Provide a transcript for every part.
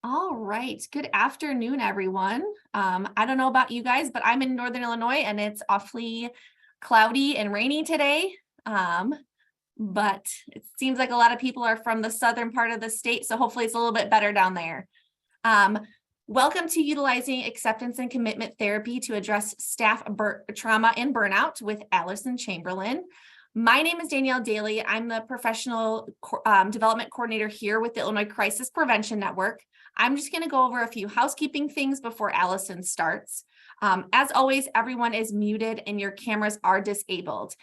All right. Good afternoon, everyone. I don't know about you guys, but I'm in Northern Illinois and it's awfully cloudy and rainy today. But it seems like a lot of people are from the southern part of the state, so hopefully it's a little bit better down there. Welcome to Utilizing Acceptance and Commitment Therapy to Address Staff Trauma and Burnout with Allison Chamberlain. My name is Danielle Daly. I'm the professional development coordinator here with the Illinois Crisis Prevention Network. I'm just going to go over a few housekeeping things before Allison starts. As always, everyone is muted and your cameras are disabled.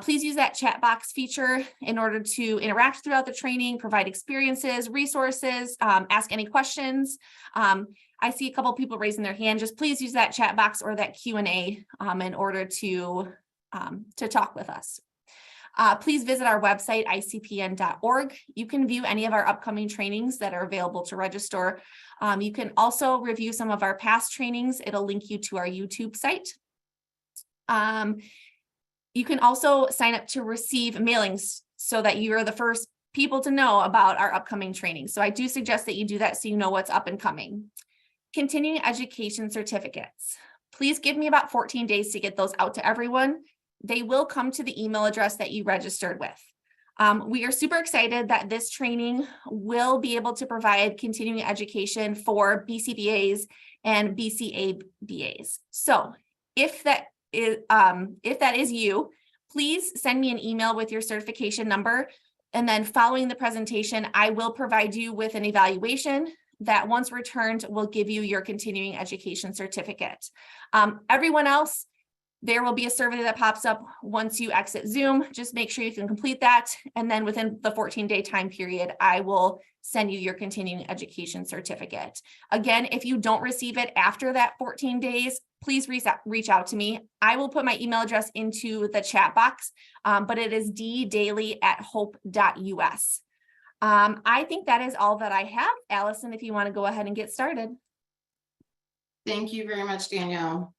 Please use that chat box feature in order to interact throughout the training, provide experiences, resources, ask any questions. I see a couple people raising their hand. Just please use that chat box or that Q&A in order to talk with us. Please visit our website, icpn.org. You can view any of our upcoming trainings that are available to register. You can also review some of our past trainings. It'll link you to our YouTube site. You can also sign up to receive mailings so that you're the first people to know about our upcoming trainings. So I do suggest that you do that so you know what's up and coming. Continuing education certificates. Please give me about 14 days to get those out to everyone. They will come to the email address that you registered with. We are super excited that this training will be able to provide continuing education for BCBAs and BCABAs. So if that is you, please send me an email with your certification number. And then following the presentation, I will provide you with an evaluation that once returned will give you your continuing education certificate. Everyone else, there will be a survey that pops up once you exit Zoom. Just make sure you can complete that. And then within the 14-day time period, I will send you your continuing education certificate. Again, if you don't receive it after that 14 days, please reach out to me. I will put my email address into the chat box, but it is ddaily@hope.us. I think that is all that I have. Allison, if you want to go ahead and get started. Thank you very much, Danielle.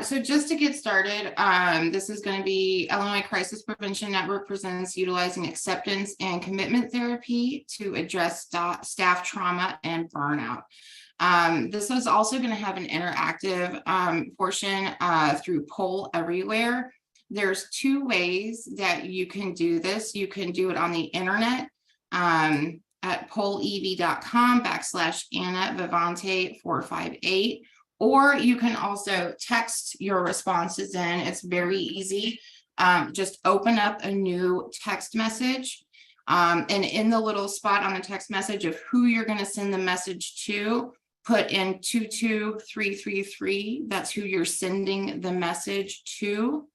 So just to get started, this is going to be Illinois Crisis Prevention Network presents Utilizing Acceptance and Commitment Therapy to Address Staff Trauma and Burnout. This is also going to have an interactive portion through Poll Everywhere. There's two ways that you can do this. You can do it on the internet at pollev.com/AnnaVivante458. Or you can also text your responses in. It's very easy. Just open up a new text message. And in the little spot on the text message of who you're going to send the message to, put in 22333. That's who you're sending the message to.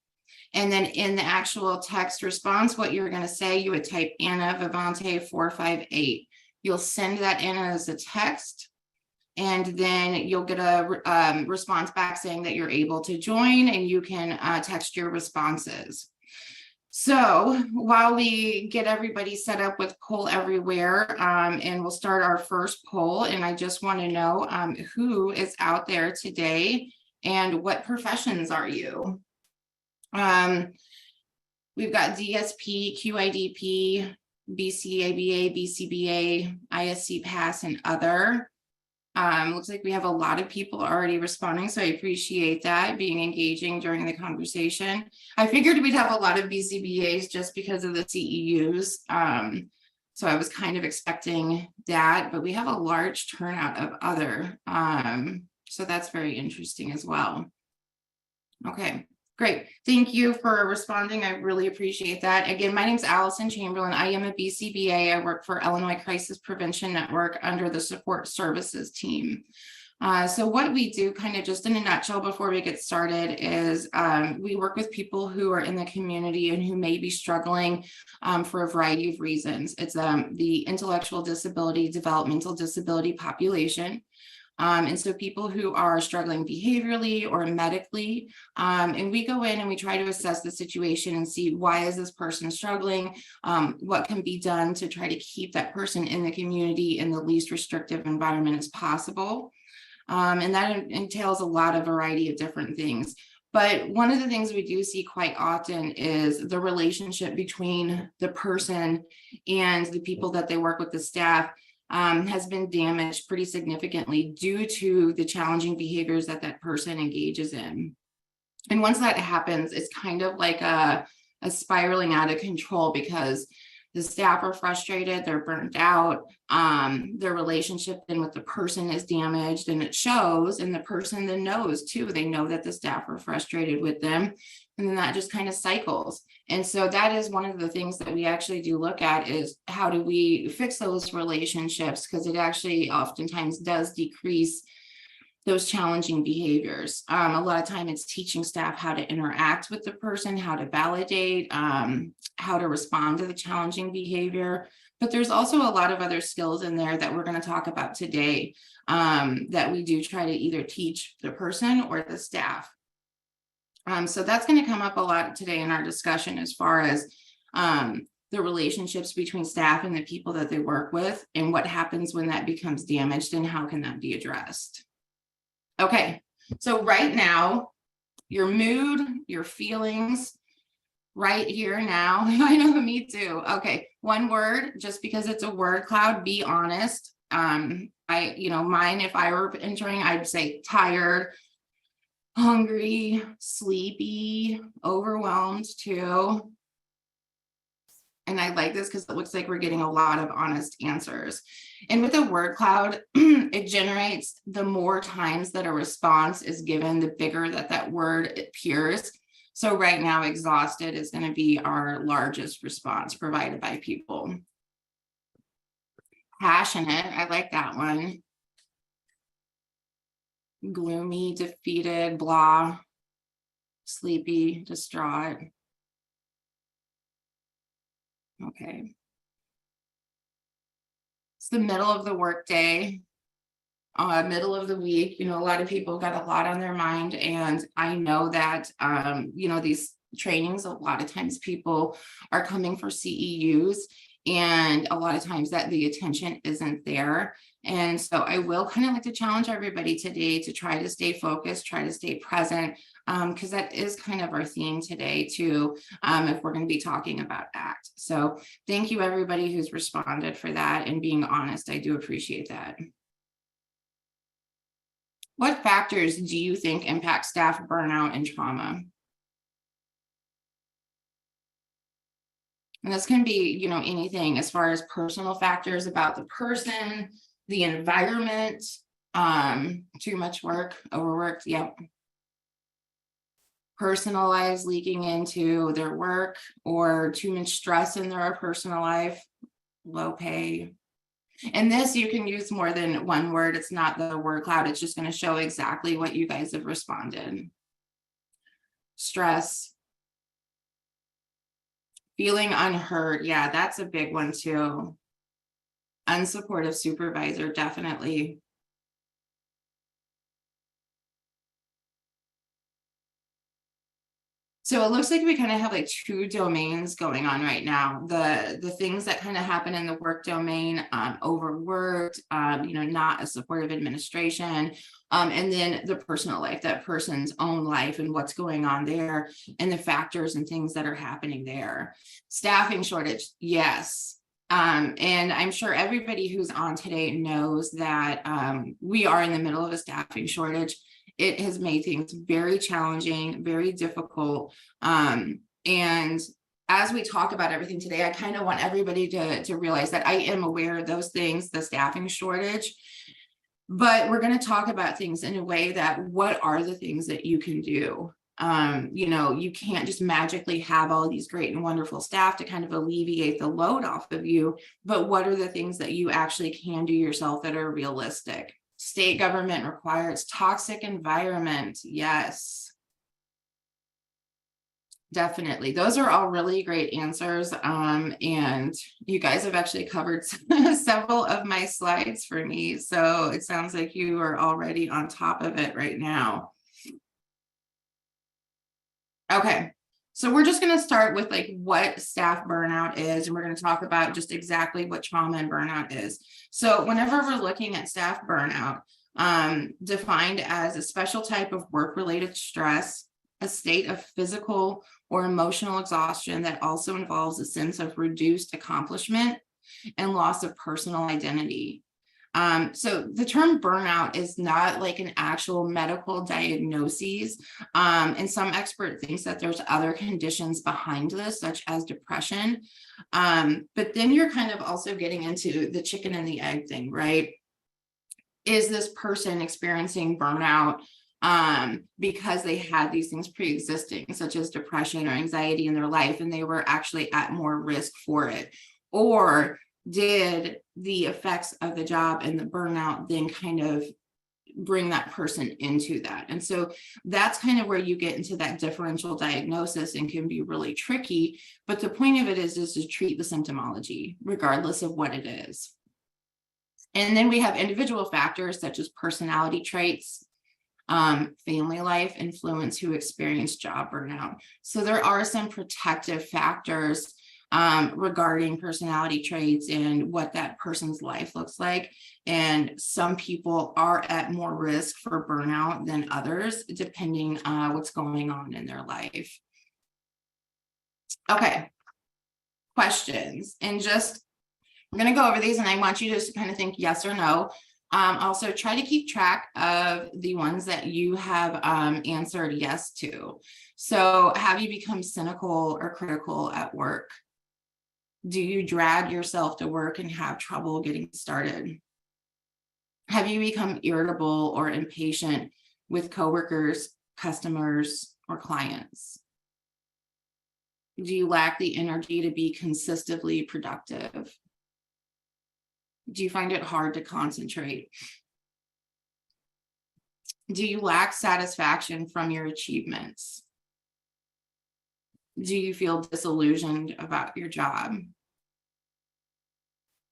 And then in the actual text response, what you're going to say, you would type Anna Vivante 458. You'll send that in as a text. And then you'll get a response back saying that you're able to join, and you can text your responses. So while we get everybody set up with Poll Everywhere, and we'll start our first poll, and I just want to know who is out there today and what professions are you? We've got DSP, QIDP, BCABA, BCBA, ISC Pass, and other. Looks like we have a lot of people already responding, so I appreciate that, being engaging during the conversation. I figured we'd have a lot of BCBAs just because of the CEUs, so I was kind of expecting that, but we have a large turnout of other, so that's very interesting as well. Okay. Great. Thank you for responding. I really appreciate that. Again, my name is Allison Chamberlain. I am a BCBA. I work for Illinois Crisis Prevention Network under the support services team. So what we do, kind of just in a nutshell before we get started, is we work with people who are in the community and who may be struggling for a variety of reasons. It's the intellectual disability, developmental disability population. And so people who are struggling behaviorally or medically, and we go in and we try to assess the situation and see, why is this person struggling? What can be done to try to keep that person in the community in the least restrictive environment as possible? And that entails a lot of variety of different things. But one of the things we do see quite often is the relationship between the person and the people that they work with, the staff, has been damaged pretty significantly due to the challenging behaviors that that person engages in. And once that happens, it's kind of like a spiraling out of control, because the staff are frustrated, they're burnt out, their relationship then with the person is damaged, and it shows, and the person then knows too. They know that the staff are frustrated with them, and then that just kind of cycles. And so that is one of the things that we actually do look at, is how do we fix those relationships, because it actually oftentimes does decrease those challenging behaviors. A lot of time it's teaching staff how to interact with the person, how to validate, how to respond to the challenging behavior. But there's also a lot of other skills in there that we're going to talk about today, that we do try to either teach the person or the staff. So that's going to come up a lot today in our discussion, as far as the relationships between staff and the people that they work with, and what happens when that becomes damaged, and how can that be addressed. Okay, so right now, your mood, your feelings, right here now. I know, me too. Okay, one word, just because it's a word cloud, be honest. Mine, if I were entering, I'd say tired, hungry, sleepy, overwhelmed too. And I like this because it looks like we're getting a lot of honest answers. And with the word cloud, it generates, the more times that a response is given, the bigger that word appears. So right now, exhausted is going to be our largest response provided by people. Passionate, I like that one. Gloomy, defeated, blah, sleepy, distraught. Okay. It's the middle of the workday, middle of the week. A lot of people got a lot on their mind, and I know that, these trainings, a lot of times people are coming for CEUs, and a lot of times that the attention isn't there. And so I will kind of like to challenge everybody today to try to stay focused, try to stay present, because that is kind of our theme today too, if we're going to be talking about ACT. So thank you everybody who's responded for that and being honest. I do appreciate that. What factors do you think impact staff burnout and trauma? And this can be, anything as far as personal factors about the person, the environment, too much work, overworked, yep. Personal lives leaking into their work, or too much stress in their personal life, low pay. And this, you can use more than one word. It's not the word cloud. It's just going to show exactly what you guys have responded. Stress. Feeling unheard. Yeah, that's a big one too. Unsupportive supervisor, definitely. So it looks like we kind of have like two domains going on right now. The things that kind of happen in the work domain, overworked, not a supportive administration, and then the personal life, that person's own life and what's going on there, and the factors and things that are happening there. Staffing shortage, yes. And I'm sure everybody who's on today knows that we are in the middle of a staffing shortage. It has made things very challenging, very difficult. And as we talk about everything today, I kind of want everybody to realize that I am aware of those things, the staffing shortage, but we're going to talk about things in a way that, what are the things that you can do? You can't just magically have all these great and wonderful staff to kind of alleviate the load off of you, but what are the things that you actually can do yourself that are realistic? State government requires toxic environment. Yes, definitely. Those are all really great answers. And you guys have actually covered several of my slides for me. So it sounds like you are already on top of it right now. Okay. So we're just going to start with like what staff burnout is, and we're going to talk about just exactly what trauma and burnout is. So whenever we're looking at staff burnout, defined as a special type of work-related stress, a state of physical or emotional exhaustion that also involves a sense of reduced accomplishment, and loss of personal identity. So the term burnout is not like an actual medical diagnosis. And some expert thinks that there's other conditions behind this, such as depression. But then you're kind of also getting into the chicken and the egg thing, right? Is this person experiencing burnout because they had these things pre-existing, such as depression or anxiety in their life, and they were actually at more risk for it? Or did the effects of the job and the burnout then kind of bring that person into that? And so that's kind of where you get into that differential diagnosis and can be really tricky. But the point of it is to treat the symptomology, regardless of what it is. And then we have individual factors such as personality traits, family life influence who experience job burnout. So there are some protective factors regarding personality traits and what that person's life looks like. And some people are at more risk for burnout than others, depending on what's going on in their life. Okay, questions. And just, I'm going to go over these and I want you to just kind of think yes or no. Also try to keep track of the ones that you have answered yes to. So have you become cynical or critical at work? Do you drag yourself to work and have trouble getting started? Have you become irritable or impatient with coworkers, customers, or clients? Do you lack the energy to be consistently productive? Do you find it hard to concentrate? Do you lack satisfaction from your achievements? Do you feel disillusioned about your job?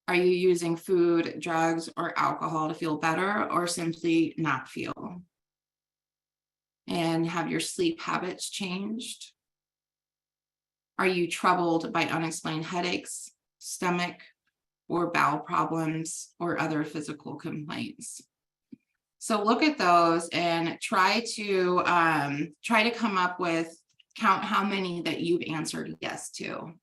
Are you using food, drugs, or alcohol to feel better, or simply not feel? And have your sleep habits changed? Are you troubled by unexplained headaches, stomach, or bowel problems, or other physical complaints? So look at those and try to come up with, count how many that you've answered yes to.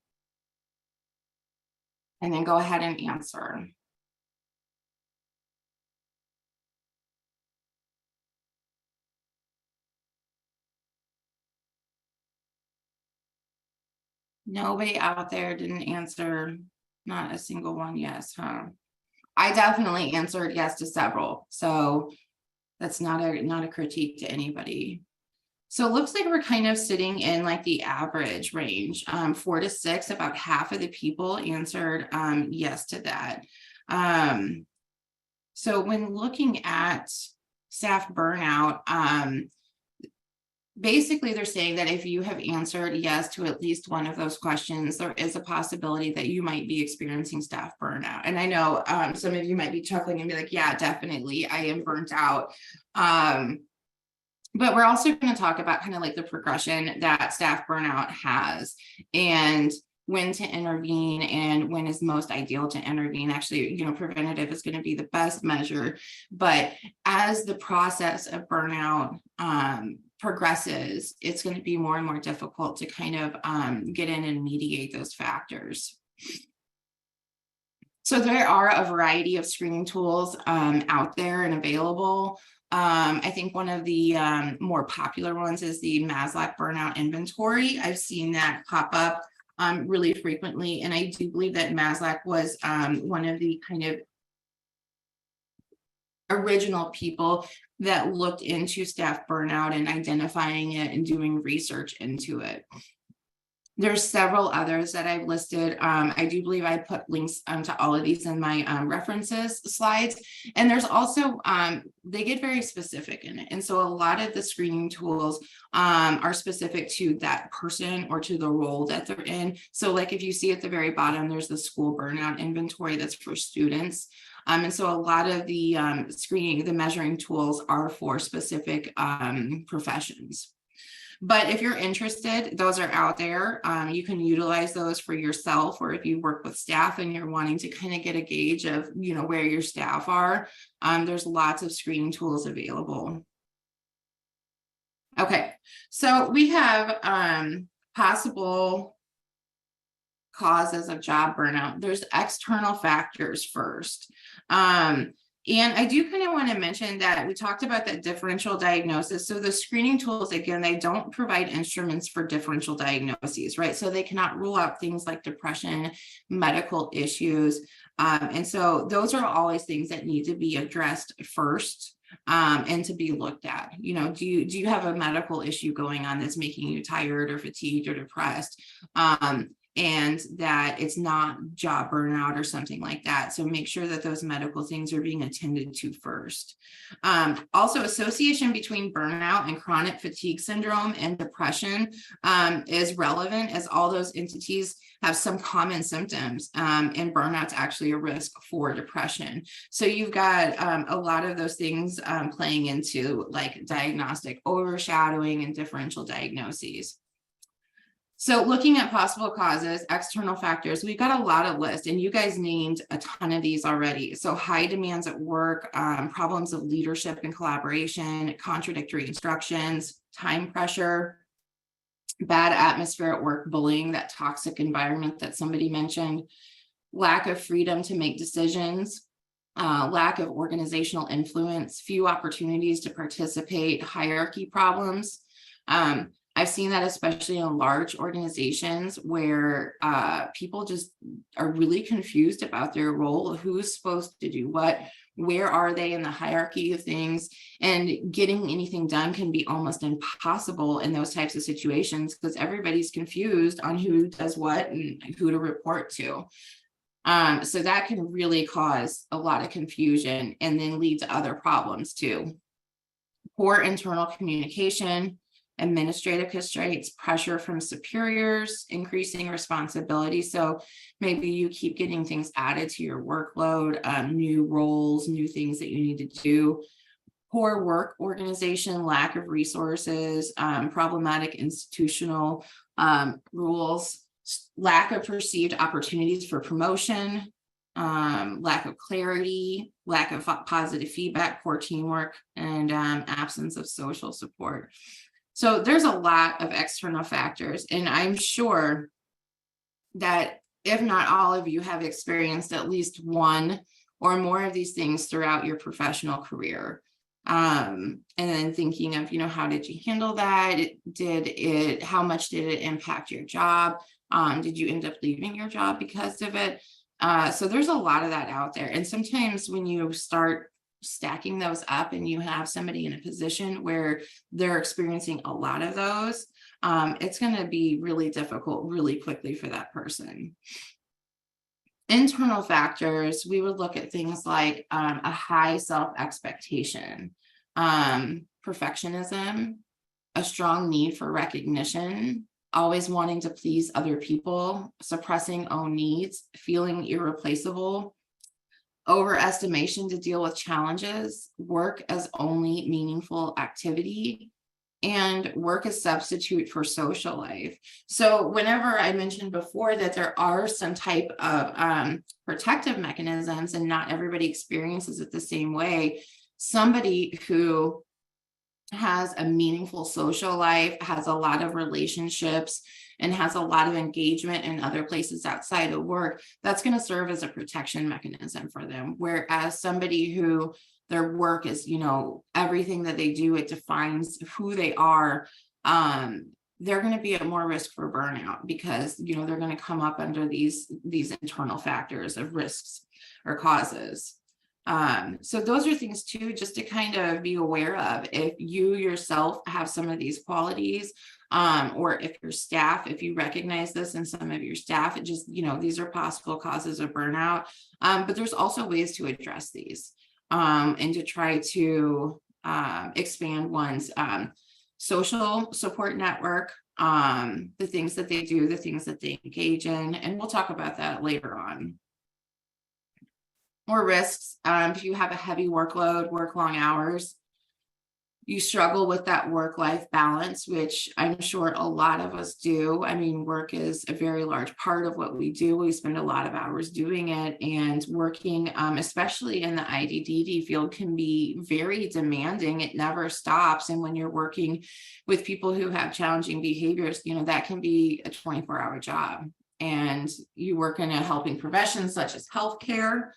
And then go ahead and answer. Nobody out there didn't answer, not a single one yes, huh? I definitely answered yes to several. So that's not a critique to anybody. So it looks like we're kind of sitting in like the average range, 4 to 6, about half of the people answered yes to that. So when looking at staff burnout, basically they're saying that if you have answered yes to at least one of those questions, there is a possibility that you might be experiencing staff burnout. And I know some of you might be chuckling and be like, yeah, definitely, I am burnt out. But we're also going to talk about kind of like the progression that staff burnout has and when to intervene and when is most ideal to intervene. Actually, preventative is going to be the best measure. But as the process of burnout progresses, it's going to be more and more difficult to kind of get in and mediate those factors. So there are a variety of screening tools out there and available. I think one of the more popular ones is the Maslach Burnout Inventory. I've seen that pop up really frequently, and I do believe that Maslach was one of the kind of original people that looked into staff burnout and identifying it and doing research into it. There's several others that I've listed. I do believe I put links to all of these in my references slides. And there's also, they get very specific in it. And so a lot of the screening tools are specific to that person or to the role that they're in. So like if you see at the very bottom, there's the school burnout inventory that's for students. And so a lot of the screening, the measuring tools are for specific professions. But if you're interested, those are out there. You can utilize those for yourself, or if you work with staff and you're wanting to kind of get a gauge of, where your staff are, there's lots of screening tools available. Okay, so we have possible causes of job burnout, there's external factors first. And I do kind of want to mention that we talked about that differential diagnosis. So the screening tools, again, they don't provide instruments for differential diagnoses, right? So they cannot rule out things like depression, medical issues. And so those are always things that need to be addressed first, and to be looked at. You know, do you have a medical issue going on that's making you tired or fatigued or depressed? And that it's not job burnout or something like that. So make sure that those medical things are being attended to first. Also, association between burnout and chronic fatigue syndrome and depression is relevant, as all those entities have some common symptoms, and burnout's actually a risk for depression. So you've got a lot of those things playing into like diagnostic overshadowing and differential diagnoses. So looking at possible causes, external factors, we've got a lot of lists, and you guys named a ton of these already. So high demands at work, problems of leadership and collaboration, contradictory instructions, time pressure, bad atmosphere at work, bullying, that toxic environment that somebody mentioned, lack of freedom to make decisions, lack of organizational influence, few opportunities to participate, hierarchy problems. I've seen that especially in large organizations where people just are really confused about their role, who's supposed to do what, where are they in the hierarchy of things, and getting anything done can be almost impossible in those types of situations because everybody's confused on who does what and who to report to. So that can really cause a lot of confusion and then lead to other problems too. Poor internal communication, administrative constraints, pressure from superiors, increasing responsibility. So maybe you keep getting things added to your workload, new roles, new things that you need to do. Poor work organization, lack of resources, problematic institutional rules, lack of perceived opportunities for promotion, lack of clarity, lack of positive feedback, poor teamwork, and absence of social support. So there's a lot of external factors, and I'm sure that if not all of you have experienced at least one or more of these things throughout your professional career. And then thinking of, how did you handle that? How much did it impact your job? Did you end up leaving your job because of it? So there's a lot of that out there. And sometimes when you start stacking those up and you have somebody in a position where they're experiencing a lot of those, it's going to be really difficult really quickly for that person. Internal factors, we would look at things like a high self-expectation, perfectionism, a strong need for recognition, always wanting to please other people, suppressing own needs, feeling irreplaceable, overestimation to deal with challenges, work as only meaningful activity, and work as substitute for social life. So whenever I mentioned before that there are some type of protective mechanisms and not everybody experiences it the same way, somebody who has a meaningful social life, has a lot of relationships, and has a lot of engagement in other places outside of work, that's going to serve as a protection mechanism for them. Whereas somebody who their work is, everything that they do, it defines who they are, they're going to be at more risk for burnout because, they're going to come up under these internal factors of risks or causes. So those are things too, just to kind of be aware of if you yourself have some of these qualities, or if your staff, if you recognize this in some of your staff, it just, these are possible causes of burnout. But there's also ways to address these, and to try to expand one's social support network, the things that they do, the things that they engage in, and we'll talk about that later on. More risks, if you have a heavy workload, work long hours, you struggle with that work-life balance, which I'm sure a lot of us do. I mean, work is a very large part of what we do. We spend a lot of hours doing it, and working, especially in the IDDD field, can be very demanding. It never stops. And when you're working with people who have challenging behaviors, that can be a 24-hour job. and you work in a helping profession such as healthcare,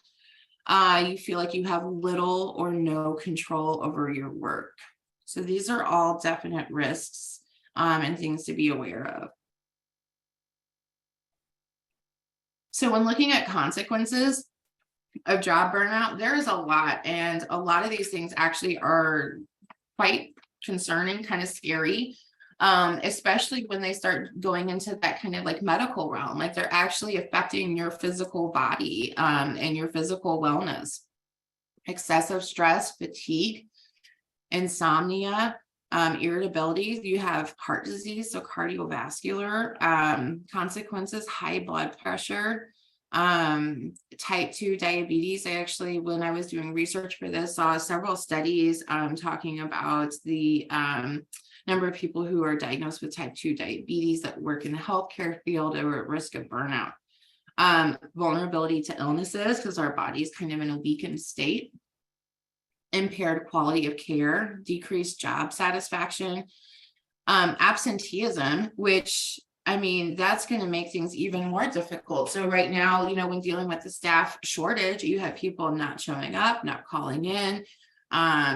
you feel like you have little or no control over your work. So these are all definite risks and things to be aware of. So when looking at consequences of job burnout, there is a lot, and a lot of these things actually are quite concerning, kind of scary, especially when they start going into that kind of like medical realm, like they're actually affecting your physical body and your physical wellness. Excessive stress, fatigue, insomnia, irritability. You have heart disease, so cardiovascular consequences, high blood pressure, type 2 diabetes. I actually, when I was doing research for this, saw several studies talking about the number of people who are diagnosed with type 2 diabetes that work in the healthcare field or at risk of burnout. Vulnerability to illnesses because our body is kind of in a weakened state. Impaired quality of care, decreased job satisfaction, absenteeism, which, I mean, that's going to make things even more difficult. So right now, when dealing with the staff shortage, you have people not showing up, not calling in.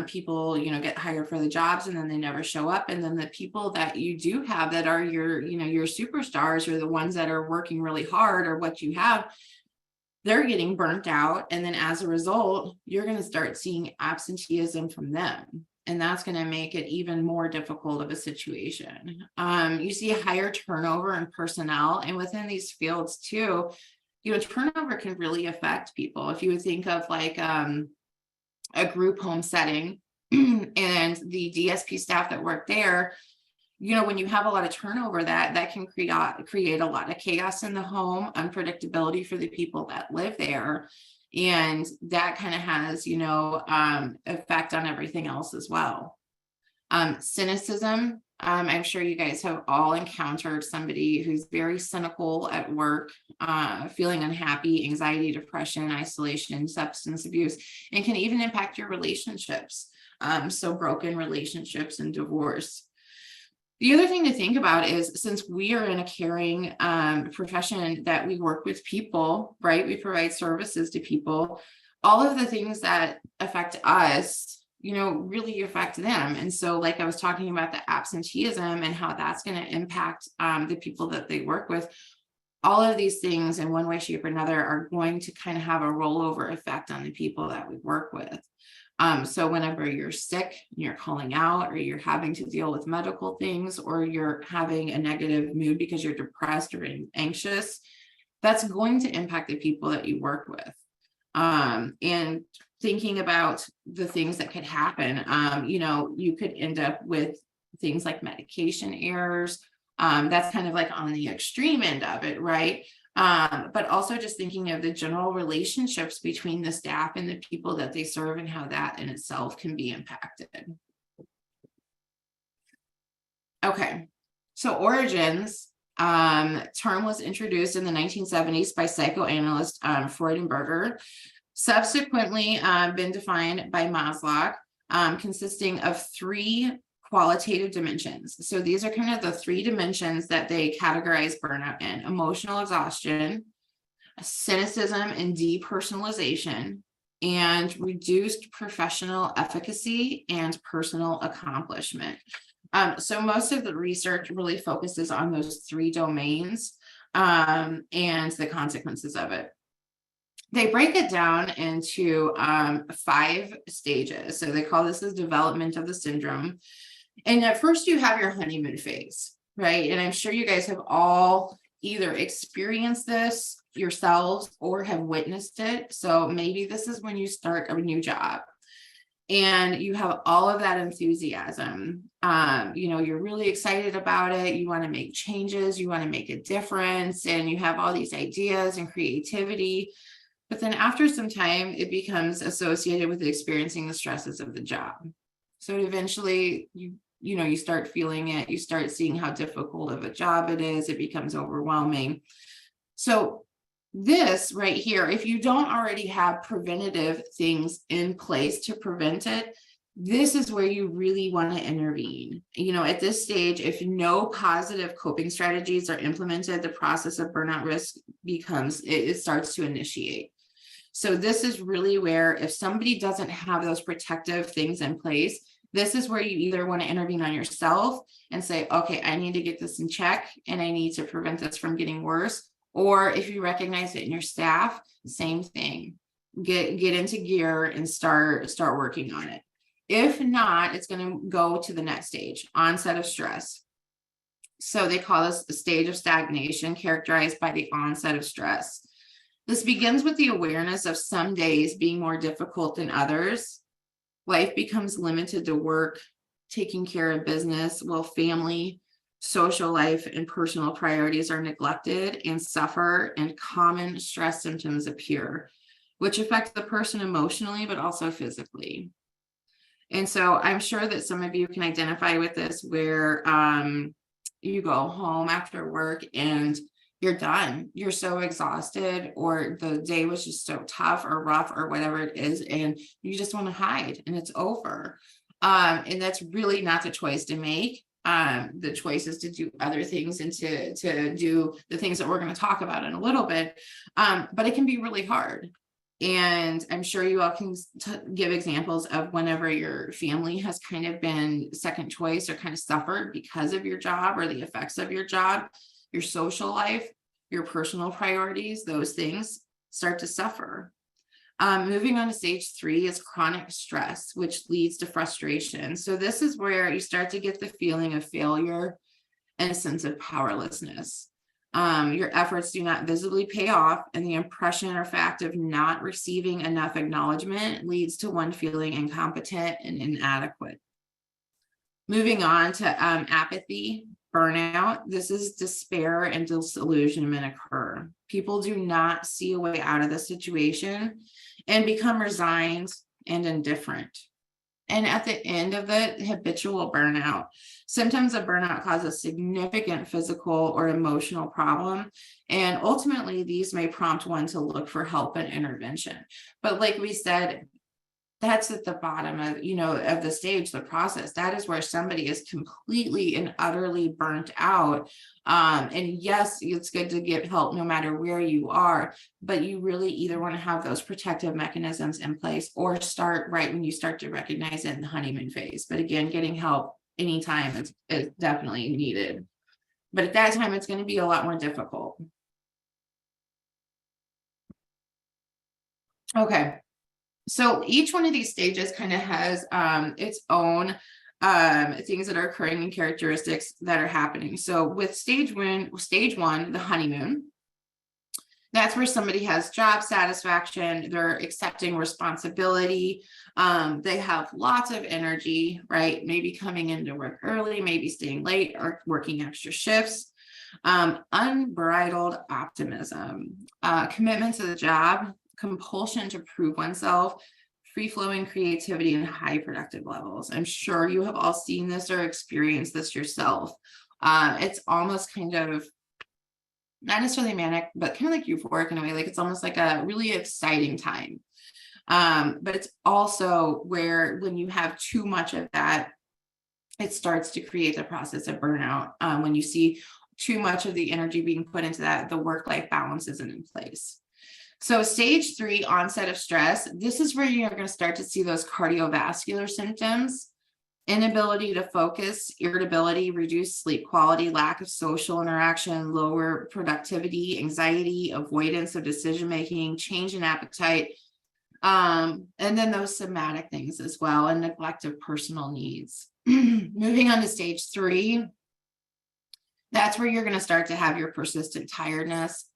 People, get hired for the jobs and then they never show up. And then the people that you do have that are your superstars, or the ones that are working really hard, or what you have, they're getting burnt out. And then as a result, you're going to start seeing absenteeism from them. And that's going to make it even more difficult of a situation. You see a higher turnover in personnel, and within these fields too, turnover can really affect people. If you would think of like a group home setting and the DSP staff that work there, when you have a lot of turnover, that can create a lot of chaos in the home, unpredictability for the people that live there. And that kind of has, effect on everything else as well. Cynicism. I'm sure you guys have all encountered somebody who's very cynical at work, feeling unhappy, anxiety, depression, isolation, substance abuse, and can even impact your relationships. So broken relationships and divorce. The other thing to think about is, since we are in a caring profession that we work with people, right? We provide services to people. All of the things that affect us, really affect them. And so, like I was talking about the absenteeism and how that's going to impact the people that they work with. All of these things in one way, shape, or another are going to kind of have a rollover effect on the people that we work with. So whenever you're sick, you're calling out, or you're having to deal with medical things, or you're having a negative mood because you're depressed or anxious, that's going to impact the people that you work with. And thinking about the things that could happen, you could end up with things like medication errors. That's kind of like on the extreme end of it, right? But also just thinking of the general relationships between the staff and the people that they serve, and how that in itself can be impacted. Okay, so origins. Term was introduced in the 1970s by psychoanalyst Freudenberger. Subsequently been defined by Maslow, consisting of 3 qualitative dimensions. So these are kind of the 3 dimensions that they categorize burnout in: emotional exhaustion, cynicism and depersonalization, and reduced professional efficacy and personal accomplishment. So most of the research really focuses on those 3 domains and the consequences of it. They break it down into 5 stages. So they call this the development of the syndrome. And at first you have your honeymoon phase, right? And I'm sure you guys have all either experienced this yourselves or have witnessed it. So maybe this is when you start a new job and you have all of that enthusiasm. You're really excited about it. You want to make changes, you want to make a difference, and you have all these ideas and creativity. But then after some time, it becomes associated with experiencing the stresses of the job. So eventually you start feeling it, you start seeing how difficult of a job it is, it becomes overwhelming. So this right here, if you don't already have preventative things in place to prevent it, this is where you really want to intervene. At this stage, if no positive coping strategies are implemented, the process of burnout risk it starts to initiate. So this is really where, if somebody doesn't have those protective things in place, this is where you either want to intervene on yourself and say, okay, I need to get this in check and I need to prevent this from getting worse. Or if you recognize it in your staff, same thing, get into gear and start working on it. If not, it's going to go to the next stage, onset of stress. So they call this the stage of stagnation, characterized by the onset of stress. This begins with the awareness of some days being more difficult than others. Life becomes limited to work, taking care of business, while family, social life, and personal priorities are neglected and suffer, and common stress symptoms appear, which affect the person emotionally, but also physically. And so I'm sure that some of you can identify with this, where you go home after work and you're done. You're so exhausted, or the day was just so tough or rough or whatever it is, and you just want to hide and it's over. And that's really not the choice to make. The choice is to do other things and to do the things that we're going to talk about in a little bit. But it can be really hard. And I'm sure you all can give examples of whenever your family has kind of been second choice or kind of suffered because of your job or the effects of your job. Your social life, your personal priorities, those things start to suffer. Moving on to stage 3 is chronic stress, which leads to frustration. So this is where you start to get the feeling of failure and a sense of powerlessness. Your efforts do not visibly pay off, and the impression or fact of not receiving enough acknowledgement leads to one feeling incompetent and inadequate. Moving on to apathy, burnout. This is despair and disillusionment occur. People do not see a way out of the situation and become resigned and indifferent. And at the end of it, habitual burnout. Symptoms of burnout cause a significant physical or emotional problem. And ultimately, these may prompt one to look for help and intervention. But like we said, that's at the bottom of, of the stage, the process. That is where somebody is completely and utterly burnt out. And yes, it's good to get help no matter where you are, but you really either want to have those protective mechanisms in place or start right when you start to recognize it in the honeymoon phase. But again, getting help anytime is definitely needed. But at that time, it's going to be a lot more difficult. Okay. So each one of these stages kind of has its own things that are occurring and characteristics that are happening. So with stage one, the honeymoon, that's where somebody has job satisfaction, they're accepting responsibility, they have lots of energy, right? Maybe coming into work early, maybe staying late or working extra shifts, unbridled optimism, commitment to the job, compulsion to prove oneself, free-flowing creativity, and high productive levels. I'm sure you have all seen this or experienced this yourself. It's almost kind of not necessarily manic, but kind of like euphoric in a way. Like it's almost like a really exciting time. But it's also where when you have too much of that, it starts to create the process of burnout. When you see too much of the energy being put into that, the work-life balance isn't in place. So stage 3, onset of stress, this is where you're going to start to see those cardiovascular symptoms, inability to focus, irritability, reduced sleep quality, lack of social interaction, lower productivity, anxiety, avoidance of decision-making, change in appetite, and then those somatic things as well, and neglect of personal needs. Moving on to stage 3, that's where you're going to start to have your persistent tiredness,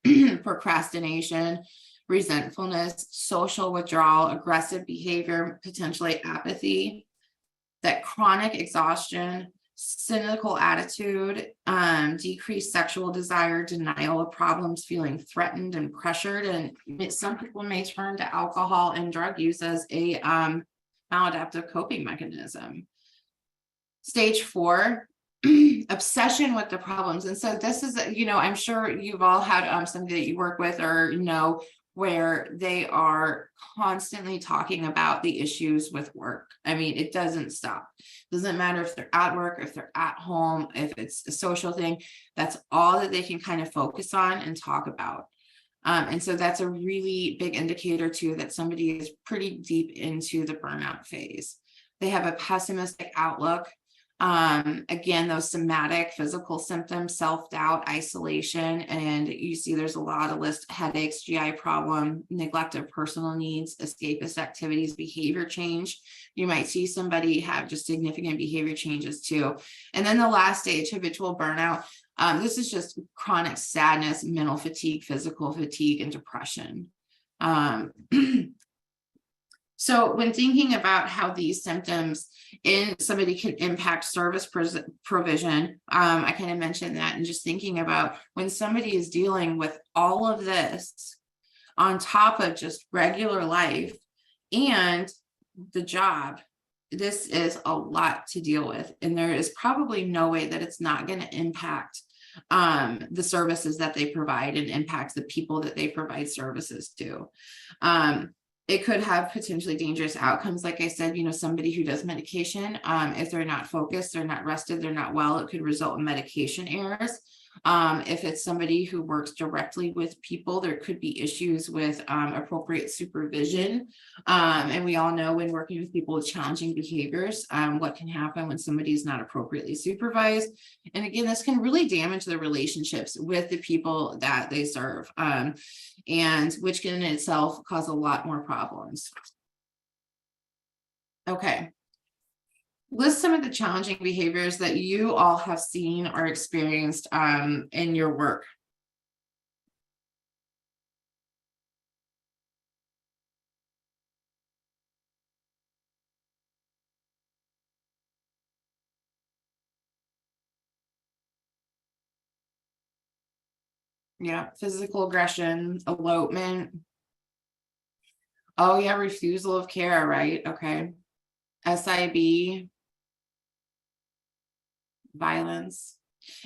procrastination, resentfulness, social withdrawal, aggressive behavior, potentially apathy, that chronic exhaustion, cynical attitude, decreased sexual desire, denial of problems, feeling threatened and pressured. And some people may turn to alcohol and drug use as a maladaptive coping mechanism. Stage 4, obsession with the problems. And so this is, I'm sure you've all had somebody that you work with or where they are constantly talking about the issues with work. I mean, it doesn't stop. Doesn't matter if they're at work, if they're at home, if it's a social thing, that's all that they can kind of focus on and talk about. And so that's a really big indicator too, that somebody is pretty deep into the burnout phase. They have a pessimistic outlook. Again, those somatic physical symptoms, self-doubt, isolation, and you see there's a lot of list: headaches, GI problem, neglect of personal needs, escapist activities, behavior change. You might see somebody have just significant behavior changes too. And then the last stage, habitual burnout. This is just chronic sadness, mental fatigue, physical fatigue, and depression. So when thinking about how these symptoms in somebody can impact service provision, I kind of mentioned that, and just thinking about when somebody is dealing with all of this on top of just regular life and the job, this is a lot to deal with. And there is probably no way that it's not going to impact the services that they provide and impact the people that they provide services to. It could have potentially dangerous outcomes. Like I said, somebody who does medication, if they're not focused, they're not rested, they're not well, it could result in medication errors. If it's somebody who works directly with people, there could be issues with appropriate supervision. And we all know when working with people with challenging behaviors, what can happen when somebody is not appropriately supervised. And again, this can really damage the relationships with the people that they serve, and which can in itself cause a lot more problems. Okay. List some of the challenging behaviors that you all have seen or experienced in your work. Yeah, physical aggression, elopement. Oh yeah, refusal of care, right? Okay. SIB, violence.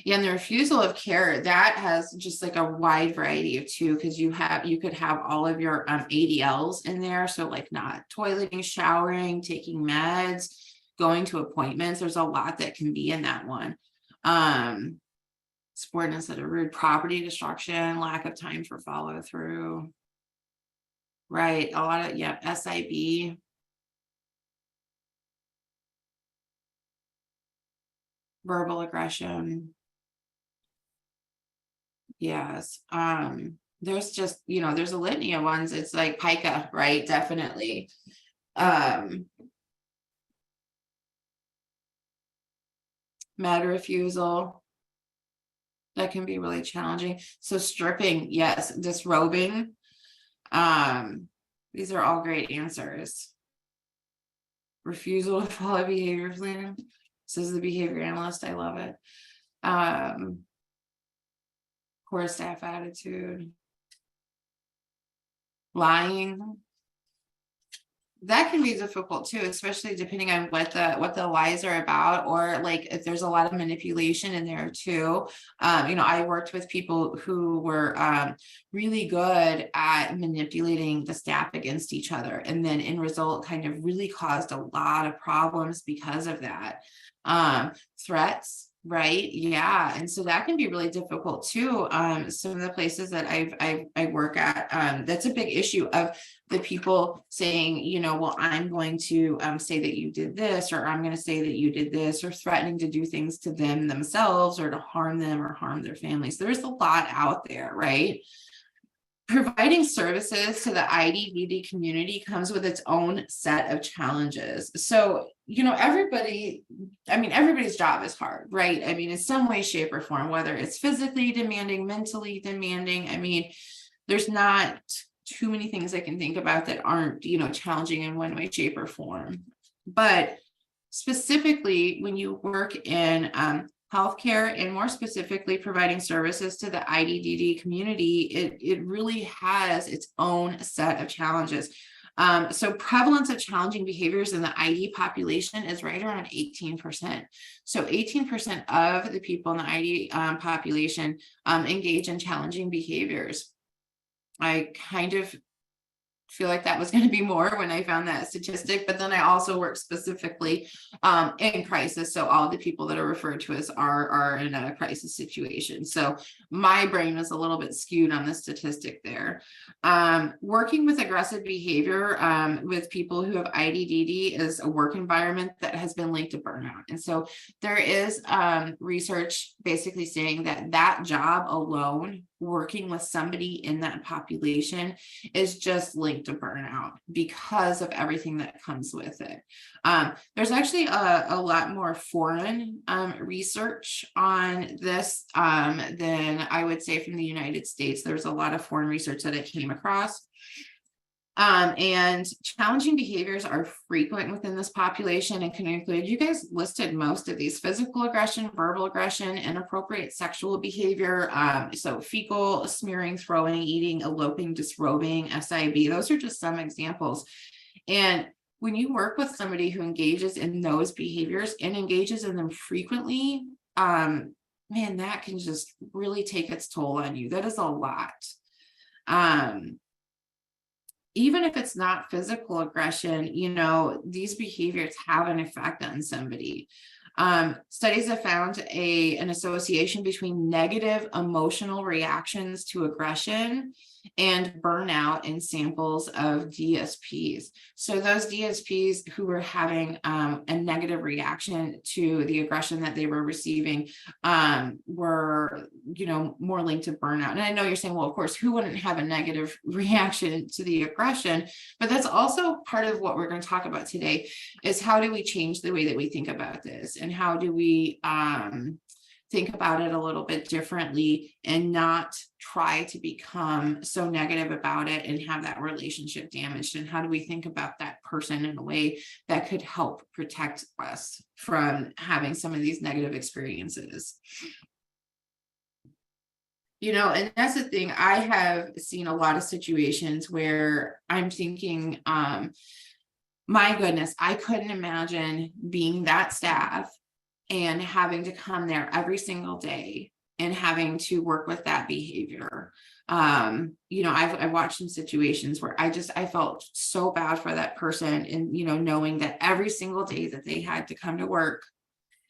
Yeah, and the refusal of care, that has just like a wide variety of too, because you could have all of your ADLs in there. So like not toileting, showering, taking meds, going to appointments. There's a lot that can be in that one. Subordinates that are rude, property destruction, lack of time for follow through. Right, a lot of, yeah, SIB. Verbal aggression. Yes. There's just, there's a litany of ones. It's like pica, right? Definitely. Mad refusal. That can be really challenging. So stripping, yes, disrobing. These are all great answers. Refusal to follow behavior plan. This is the behavior analyst. I love it. Poor staff attitude. Lying. That can be difficult too, especially depending on what the lies are about, or like if there's a lot of manipulation in there too. I worked with people who were really good at manipulating the staff against each other, and then in result kind of really caused a lot of problems because of that. Threats. Right. Yeah. And so that can be really difficult too. Some of the places that I work at, that's a big issue of the people saying, well, I'm going to say that you did this, or I'm going to say that you did this, or threatening to do things to them themselves, or to harm them or harm their families. There's a lot out there, right? Providing services to the IDDD community comes with its own set of challenges. So, everybody's job is hard, right? I mean, in some way, shape, or form, whether it's physically demanding, mentally demanding. There's not too many things I can think about that aren't, challenging in one way, shape, or form. But specifically, when you work in healthcare, and more specifically providing services to the IDDD community, it really has its own set of challenges. So prevalence of challenging behaviors in the ID population is right around 18%. So 18% of the people in the ID population engage in challenging behaviors. I kind of feel like that was going to be more when I found that statistic, but then I also work specifically in crisis. So all the people that are referred to as are in a crisis situation. So my brain was a little bit skewed on the statistic there. Working with aggressive behavior with people who have IDDD is a work environment that has been linked to burnout. And so there is research basically saying that that job alone, working with somebody in that population, is just linked to burnout because of everything that comes with it. There's actually a lot more foreign research on this than I would say from the United States. There's a lot of foreign research that I came across. And challenging behaviors are frequent within this population and can include, you guys listed most of these: physical aggression, verbal aggression, inappropriate sexual behavior. So fecal, smearing, throwing, eating, eloping, disrobing, SIB. Those are just some examples. And when you work with somebody who engages in those behaviors and engages in them frequently, man, that can just really take its toll on you. That is a lot. Even if it's not physical aggression, you know, these behaviors have an effect on somebody. Studies have found an association between negative emotional reactions to aggression and burnout in samples of DSPs. So those DSPs who were having a negative reaction to the aggression that they were receiving were, you know, more linked to burnout. And I know you're saying, well, of course, who wouldn't have a negative reaction to the aggression? But that's also part of what we're going to talk about today, is how do we change the way that we think about this, and how do we think about it a little bit differently and not try to become so negative about it and have that relationship damaged? And how do we think about that person in a way that could help protect us from having some of these negative experiences? You know, and that's the thing. I have seen a lot of situations where I'm thinking, my goodness, I couldn't imagine being that staff and having to come there every single day and having to work with that behavior. You know, I've watched some situations where I felt so bad for that person, and, you know, knowing that every single day that they had to come to work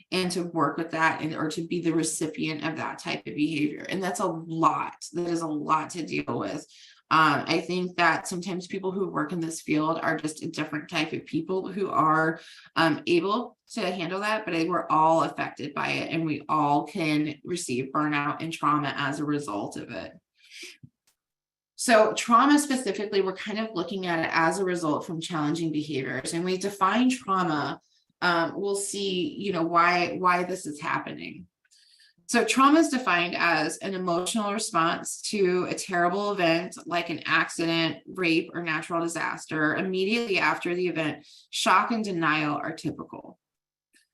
and to work with that, and or to be the recipient of that type of behavior. And that's a lot. That is a lot to deal with. I think that sometimes people who work in this field are just a different type of people who are able to handle that, but we're all affected by it, and we all can receive burnout and trauma as a result of it. So trauma specifically, we're kind of looking at it as a result from challenging behaviors, and we define trauma. We'll see, you know, why this is happening. So trauma is defined as an emotional response to a terrible event like an accident, rape, or natural disaster. Immediately after the event, shock and denial are typical.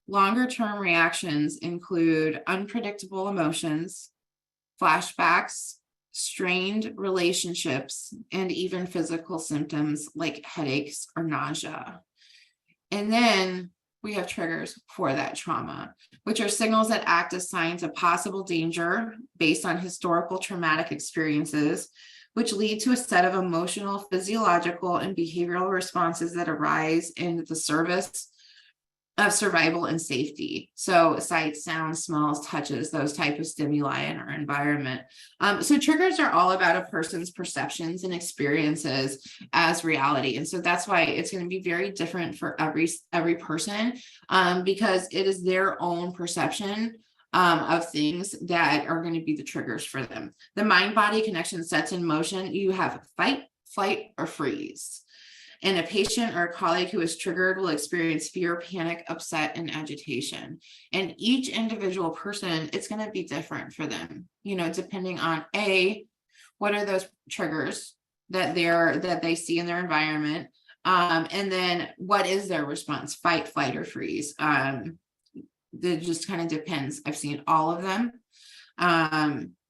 Longer-term reactions include unpredictable emotions, flashbacks, strained relationships, and even physical symptoms like headaches or nausea. And then we have triggers for that trauma, which are signals that act as signs of possible danger based on historical traumatic experiences, which lead to a set of emotional, physiological, and behavioral responses that arise in the service of survival and safety. So sights, sounds, smells, touches, those type of stimuli in our environment. So triggers are all about a person's perceptions and experiences as reality. And so that's why it's going to be very different for every person, because it is their own perception of things that are going to be the triggers for them. The mind-body connection sets in motion. You have fight, flight, or freeze. And a patient or a colleague who is triggered will experience fear, panic, upset, and agitation. And each individual person, it's going to be different for them, you know, depending on what are those triggers that they see in their environment, and then what is their response, fight, flight, or freeze. That just kind of depends. I've seen all of them.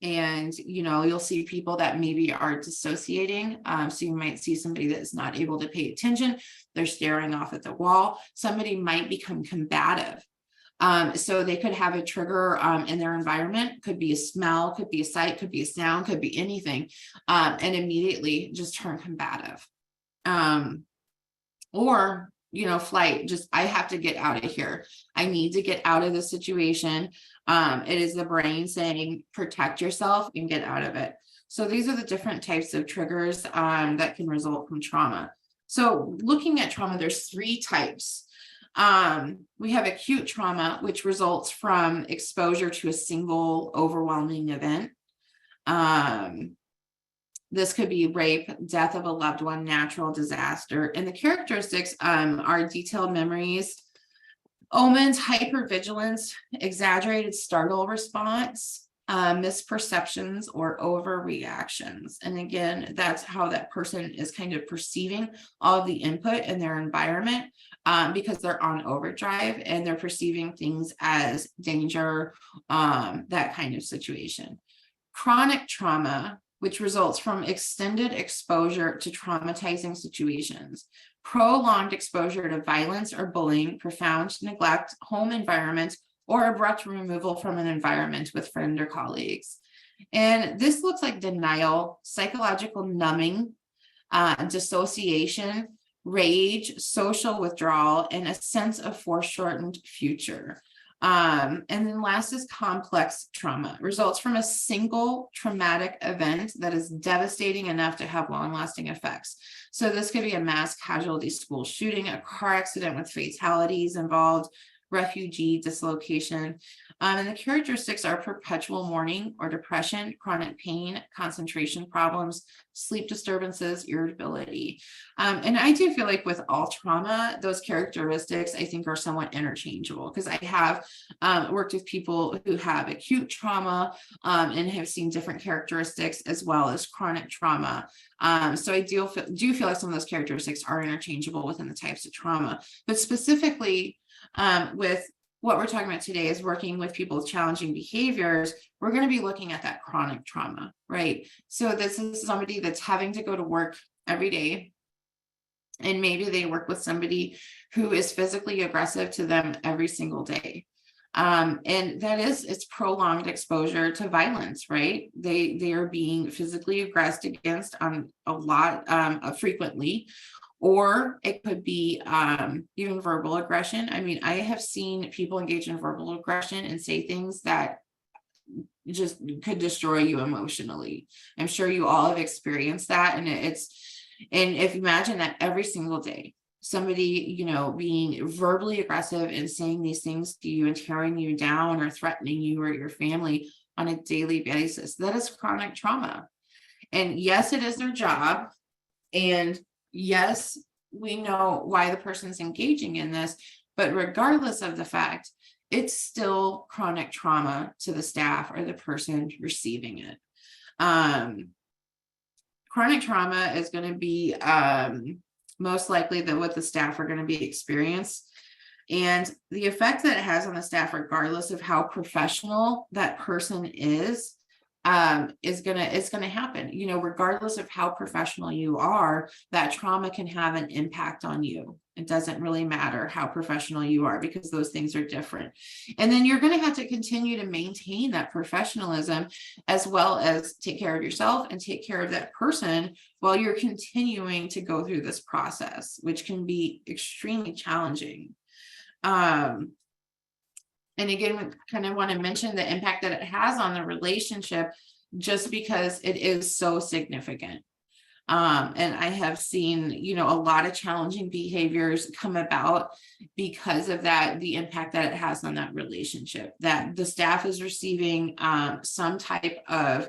And, you know, you'll see people that maybe are dissociating. So you might see somebody that's not able to pay attention. They're staring off at the wall. Somebody might become combative. So they could have a trigger in their environment, could be a smell, could be a sight, could be a sound, could be anything, and immediately just turn combative. Or, flight, just, I have to get out of here. I need to get out of the situation. It is the brain saying, protect yourself and get out of it. So these are the different types of triggers that can result from trauma. So looking at trauma, there's 3 types. We have acute trauma, which results from exposure to a single overwhelming event. This could be rape, death of a loved one, natural disaster. And the characteristics are detailed memories, omens, hypervigilance, exaggerated startle response, misperceptions, or overreactions. And again, that's how that person is kind of perceiving all of the input in their environment, because they're on overdrive and they're perceiving things as danger, that kind of situation. Chronic trauma, which results from extended exposure to traumatizing situations, prolonged exposure to violence or bullying, profound neglect, home environment, or abrupt removal from an environment with friends or colleagues. And this looks like denial, psychological numbing, dissociation, rage, social withdrawal, and a sense of foreshortened future. And then last is complex trauma, results from a single traumatic event that is devastating enough to have long-lasting effects. So this could be a mass casualty school shooting, a car accident with fatalities involved, refugee dislocation. And the characteristics are perpetual mourning or depression, chronic pain, concentration problems, sleep disturbances, irritability. And I do feel like with all trauma, those characteristics I think are somewhat interchangeable, because I have worked with people who have acute trauma and have seen different characteristics as well as chronic trauma. So I do feel like some of those characteristics are interchangeable within the types of trauma, but specifically with what we're talking about today is working with people with challenging behaviors. We're going to be looking at that chronic trauma, right? So this is somebody that's having to go to work every day, and maybe they work with somebody who is physically aggressive to them every single day. And it's prolonged exposure to violence, right? They are being physically aggressed against a lot frequently. Or it could be even verbal aggression. I mean, I have seen people engage in verbal aggression and say things that just could destroy you emotionally. I'm sure you all have experienced that. And if you imagine that every single day, somebody, being verbally aggressive and saying these things to you and tearing you down or threatening you or your family on a daily basis, that is chronic trauma. And yes, it is their job. And yes, we know why the person's engaging in this, but regardless of the fact, it's still chronic trauma to the staff or the person receiving it. Chronic trauma is going to be most likely what the staff are going to be experienced. And the effect that it has on the staff, regardless of how professional that person is gonna happen. Regardless of how professional you are, that trauma can have an impact on you. It doesn't really matter how professional you are, because those things are different. And then you're going to have to continue to maintain that professionalism, as well as take care of yourself and take care of that person while you're continuing to go through this process, which can be extremely challenging. And again, we kind of want to mention the impact that it has on the relationship, just because it is so significant. And I have seen, a lot of challenging behaviors come about because of that, the impact that it has on that relationship, that the staff is receiving some type of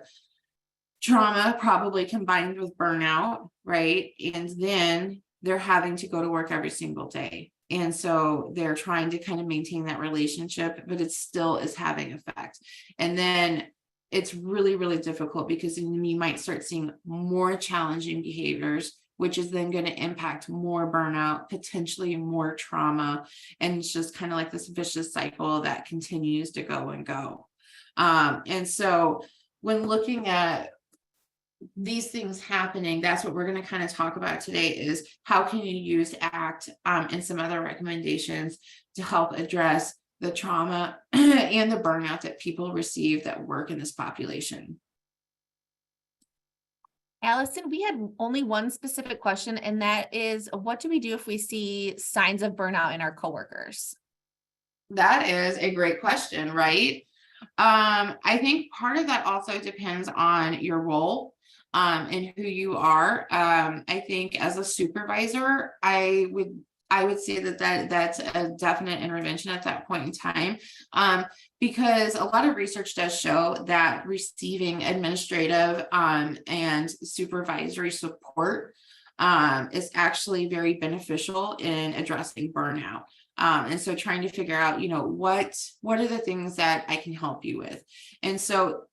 trauma, probably combined with burnout, right? And then they're having to go to work every single day. And so they're trying to kind of maintain that relationship, but it still is having effect. And then it's really, really difficult, because you might start seeing more challenging behaviors, which is then going to impact more burnout, potentially more trauma. And it's just kind of like this vicious cycle that continues to go and go. And so when looking at these things happening, that's what we're going to kind of talk about today, is how can you use ACT and some other recommendations to help address the trauma, and the burnout that people receive that work in this population. Allison, we had only one specific question, and that is, what do we do if we see signs of burnout in our coworkers? That is a great question, right? I think part of that also depends on your role, and who you are. I think as a supervisor, I would say that's a definite intervention at that point in time, because a lot of research does show that receiving administrative and supervisory support is actually very beneficial in addressing burnout. And so trying to figure out, what are the things that I can help you with? And so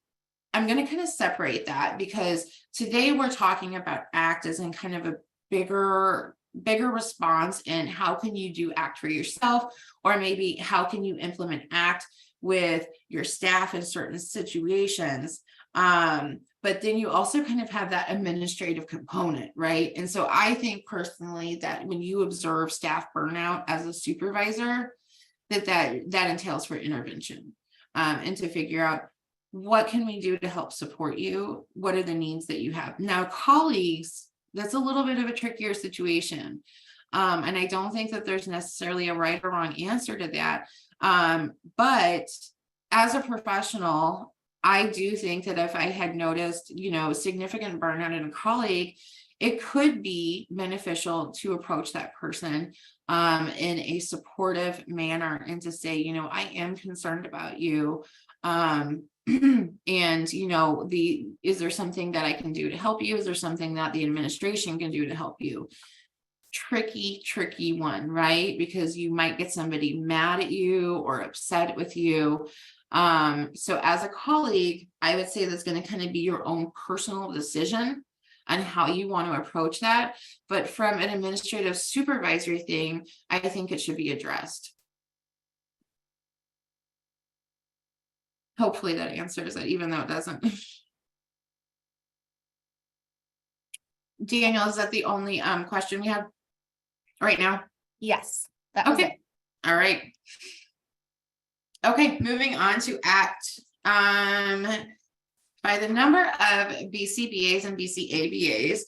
I'm going to kind of separate that, because today we're talking about ACT as in kind of a bigger response, and how can you do ACT for yourself, or maybe how can you implement ACT with your staff in certain situations. But then you also kind of have that administrative component, right? And so I think personally that when you observe staff burnout as a supervisor, that entails for intervention, and to figure out, what can we do to help support you? What are the needs that you have? Now, colleagues, that's a little bit of a trickier situation. And I don't think that there's necessarily a right or wrong answer to that. But as a professional, I do think that if I had noticed, significant burnout in a colleague, it could be beneficial to approach that person in a supportive manner, and to say, I am concerned about you. And is there something that I can do to help you? Is there something that the administration can do to help you? Tricky one, right? Because you might get somebody mad at you or upset with you. So as a colleague, I would say that's going to kind of be your own personal decision on how you want to approach that. But from an administrative supervisory thing, I think it should be addressed. Hopefully that answers it, even though it doesn't. Daniel, is that the only question we have right now? Yes, that was it. All right. Okay, moving on to ACT. By the number of BCBAs and BCABAs,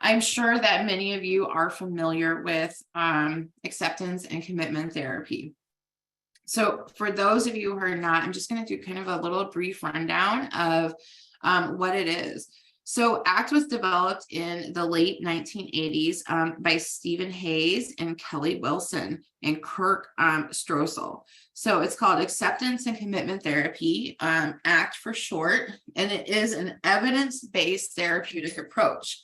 I'm sure that many of you are familiar with acceptance and commitment therapy. So for those of you who are not, I'm just going to do kind of a little brief rundown of what it is. So ACT was developed in the late 1980s by Stephen Hayes and Kelly Wilson and Kirk Stroessel. So it's called Acceptance and Commitment Therapy, ACT for short, and it is an evidence-based therapeutic approach.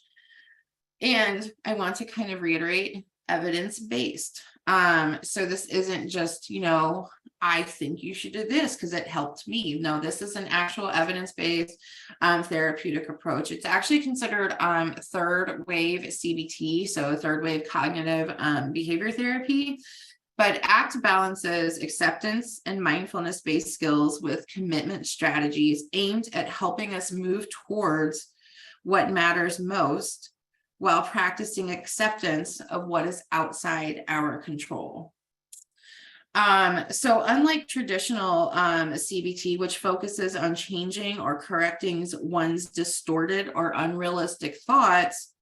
And I want to kind of reiterate, evidence-based. So this isn't just, I think you should do this because it helped me. No, this is an actual evidence-based therapeutic approach. It's actually considered third wave CBT, so third wave cognitive behavior therapy. But ACT balances acceptance and mindfulness-based skills with commitment strategies aimed at helping us move towards what matters most, while practicing acceptance of what is outside our control. So unlike traditional CBT, which focuses on changing or correcting one's distorted or unrealistic thoughts,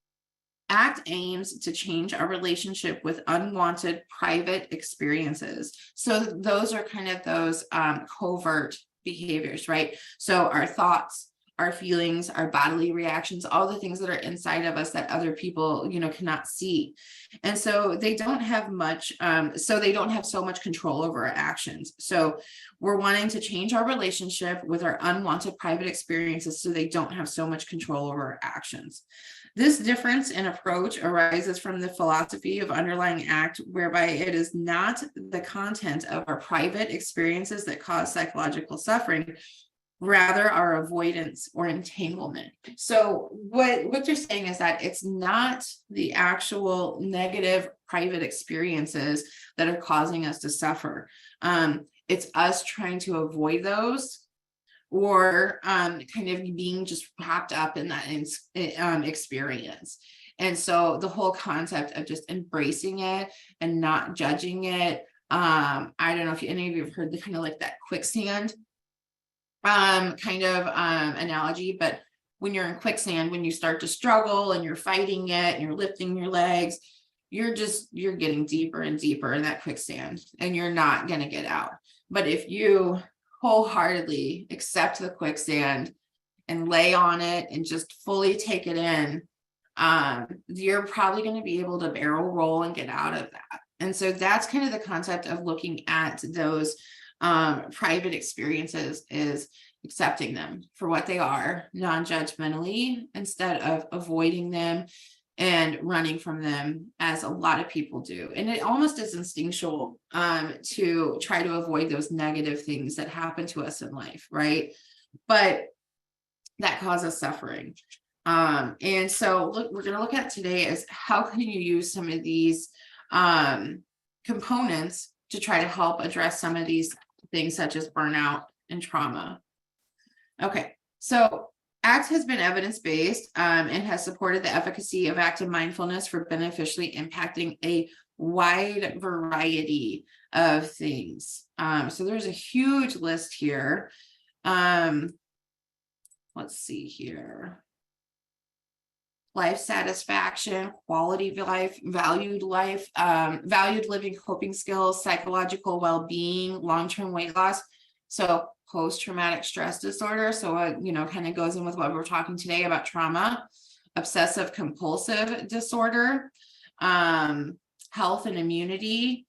ACT aims to change our relationship with unwanted private experiences. So those are kind of those covert behaviors, right? So our thoughts, our feelings, our bodily reactions, all the things that are inside of us that other people, cannot see. And so they don't have much, they don't have so much control over our actions. So we're wanting to change our relationship with our unwanted private experiences so they don't have so much control over our actions. This difference in approach arises from the philosophy of underlying ACT, whereby it is not the content of our private experiences that cause psychological suffering, rather our avoidance or entanglement. So what you're saying is that it's not the actual negative private experiences that are causing us to suffer. It's us trying to avoid those, or kind of being just wrapped up in that experience. And so the whole concept of just embracing it and not judging it, I don't know if any of you have heard the kind of like that quicksand kind of analogy, but when you're in quicksand, when you start to struggle and you're fighting it and you're lifting your legs, you're getting deeper and deeper in that quicksand and you're not going to get out. But if you wholeheartedly accept the quicksand and lay on it and just fully take it in, you're probably going to be able to barrel roll and get out of that. And so that's kind of the concept of looking at those private experiences, is accepting them for what they are non-judgmentally instead of avoiding them and running from them, as a lot of people do. And it almost is instinctual to try to avoid those negative things that happen to us in life, right? But that causes suffering. And so we're going to look at today is how can you use some of these components to try to help address some of these things such as burnout and trauma. Okay, so ACT has been evidence-based and has supported the efficacy of active mindfulness for beneficially impacting a wide variety of things. So there's a huge list here. Let's see here. Life satisfaction, quality of life, valued living, coping skills, psychological well-being, long-term weight loss. So post-traumatic stress disorder. So kind of goes in with what we're talking today about trauma, obsessive compulsive disorder, health and immunity,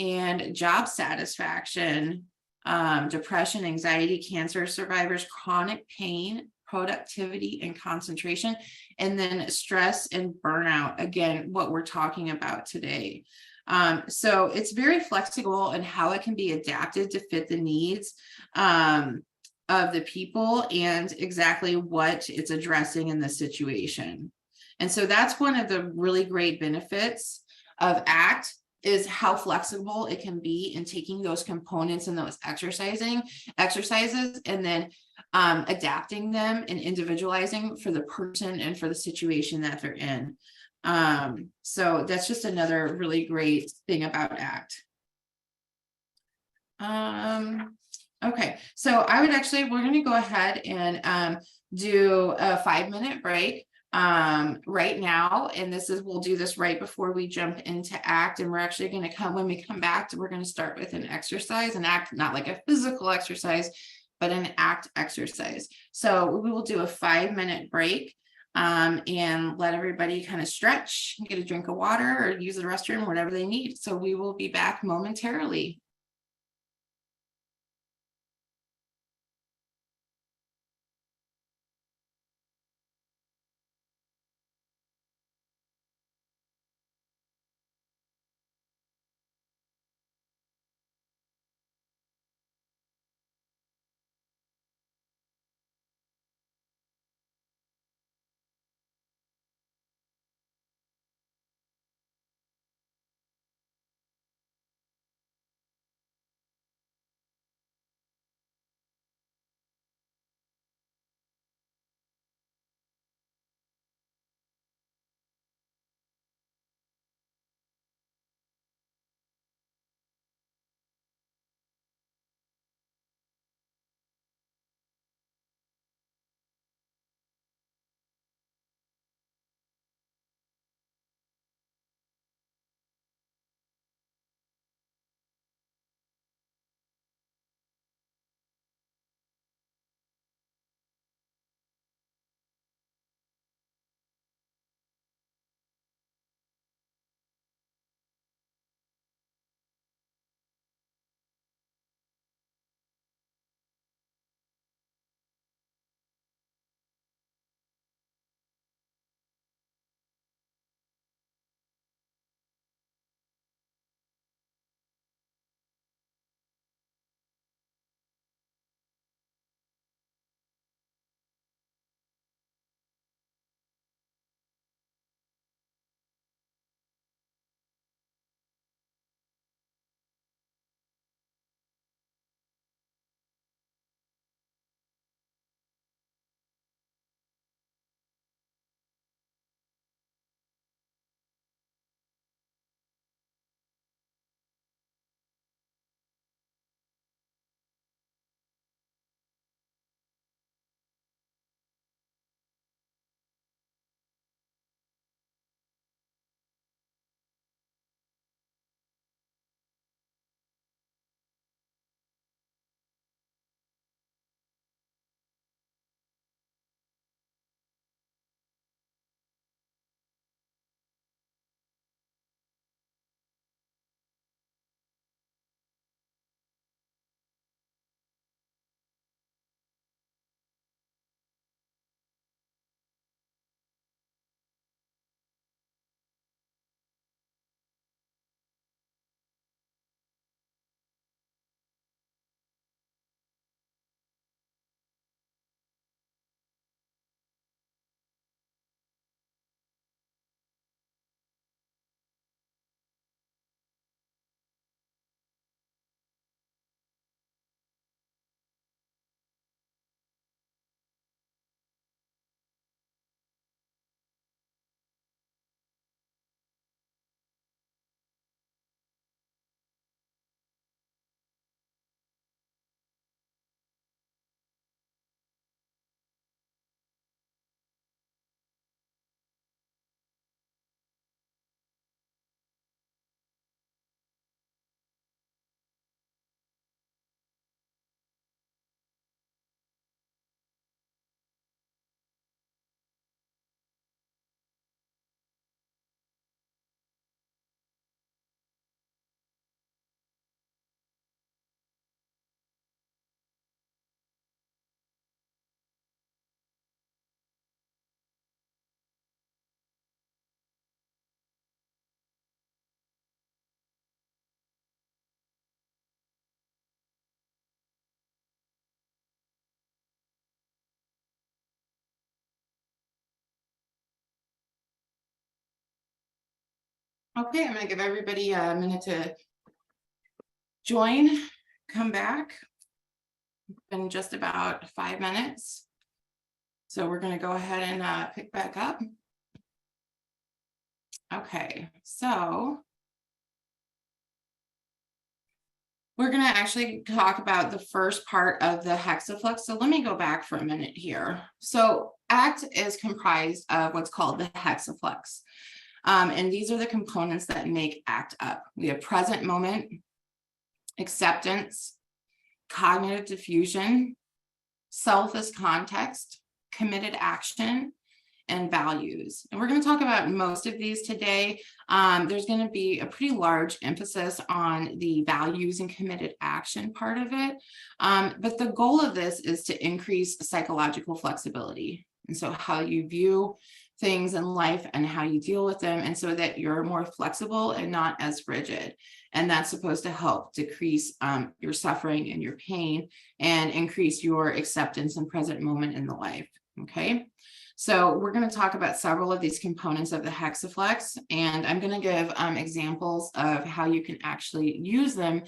and job satisfaction, depression, anxiety, cancer survivors, chronic pain, productivity and concentration, and then stress and burnout, again, what we're talking about today. So it's very flexible in how it can be adapted to fit the needs of the people and exactly what it's addressing in the situation. And so that's one of the really great benefits of ACT, is how flexible it can be in taking those components and those exercises and then adapting them and individualizing for the person and for the situation that they're in. So that's just another really great thing about ACT. Okay, so we're going to go ahead and do a 5-minute break right now, and we'll do this right before we jump into ACT. And we're actually going to when we come back, we're going to start with an exercise, an ACT, not like a physical exercise, but an ACT exercise. So we will do a 5-minute break and let everybody kind of stretch, get a drink of water or use the restroom, whatever they need. So we will be back momentarily. Okay, I'm gonna give everybody a minute to join, come back in just about 5 minutes. So we're gonna go ahead and pick back up. Okay, so we're going to actually talk about the first part of the hexaflex. So let me go back for a minute here. So ACT is comprised of what's called the hexaflex. And these are the components that make ACT up. We have present moment, acceptance, cognitive diffusion, self as context, committed action, and values. And we're going to talk about most of these today. There's going to be a pretty large emphasis on the values and committed action part of it. But the goal of this is to increase psychological flexibility. And so how you view things in life and how you deal with them, and so that you're more flexible and not as rigid. And that's supposed to help decrease your suffering and your pain and increase your acceptance and present moment in the life. Okay. So we're going to talk about several of these components of the hexaflex, and I'm going to give examples of how you can actually use them,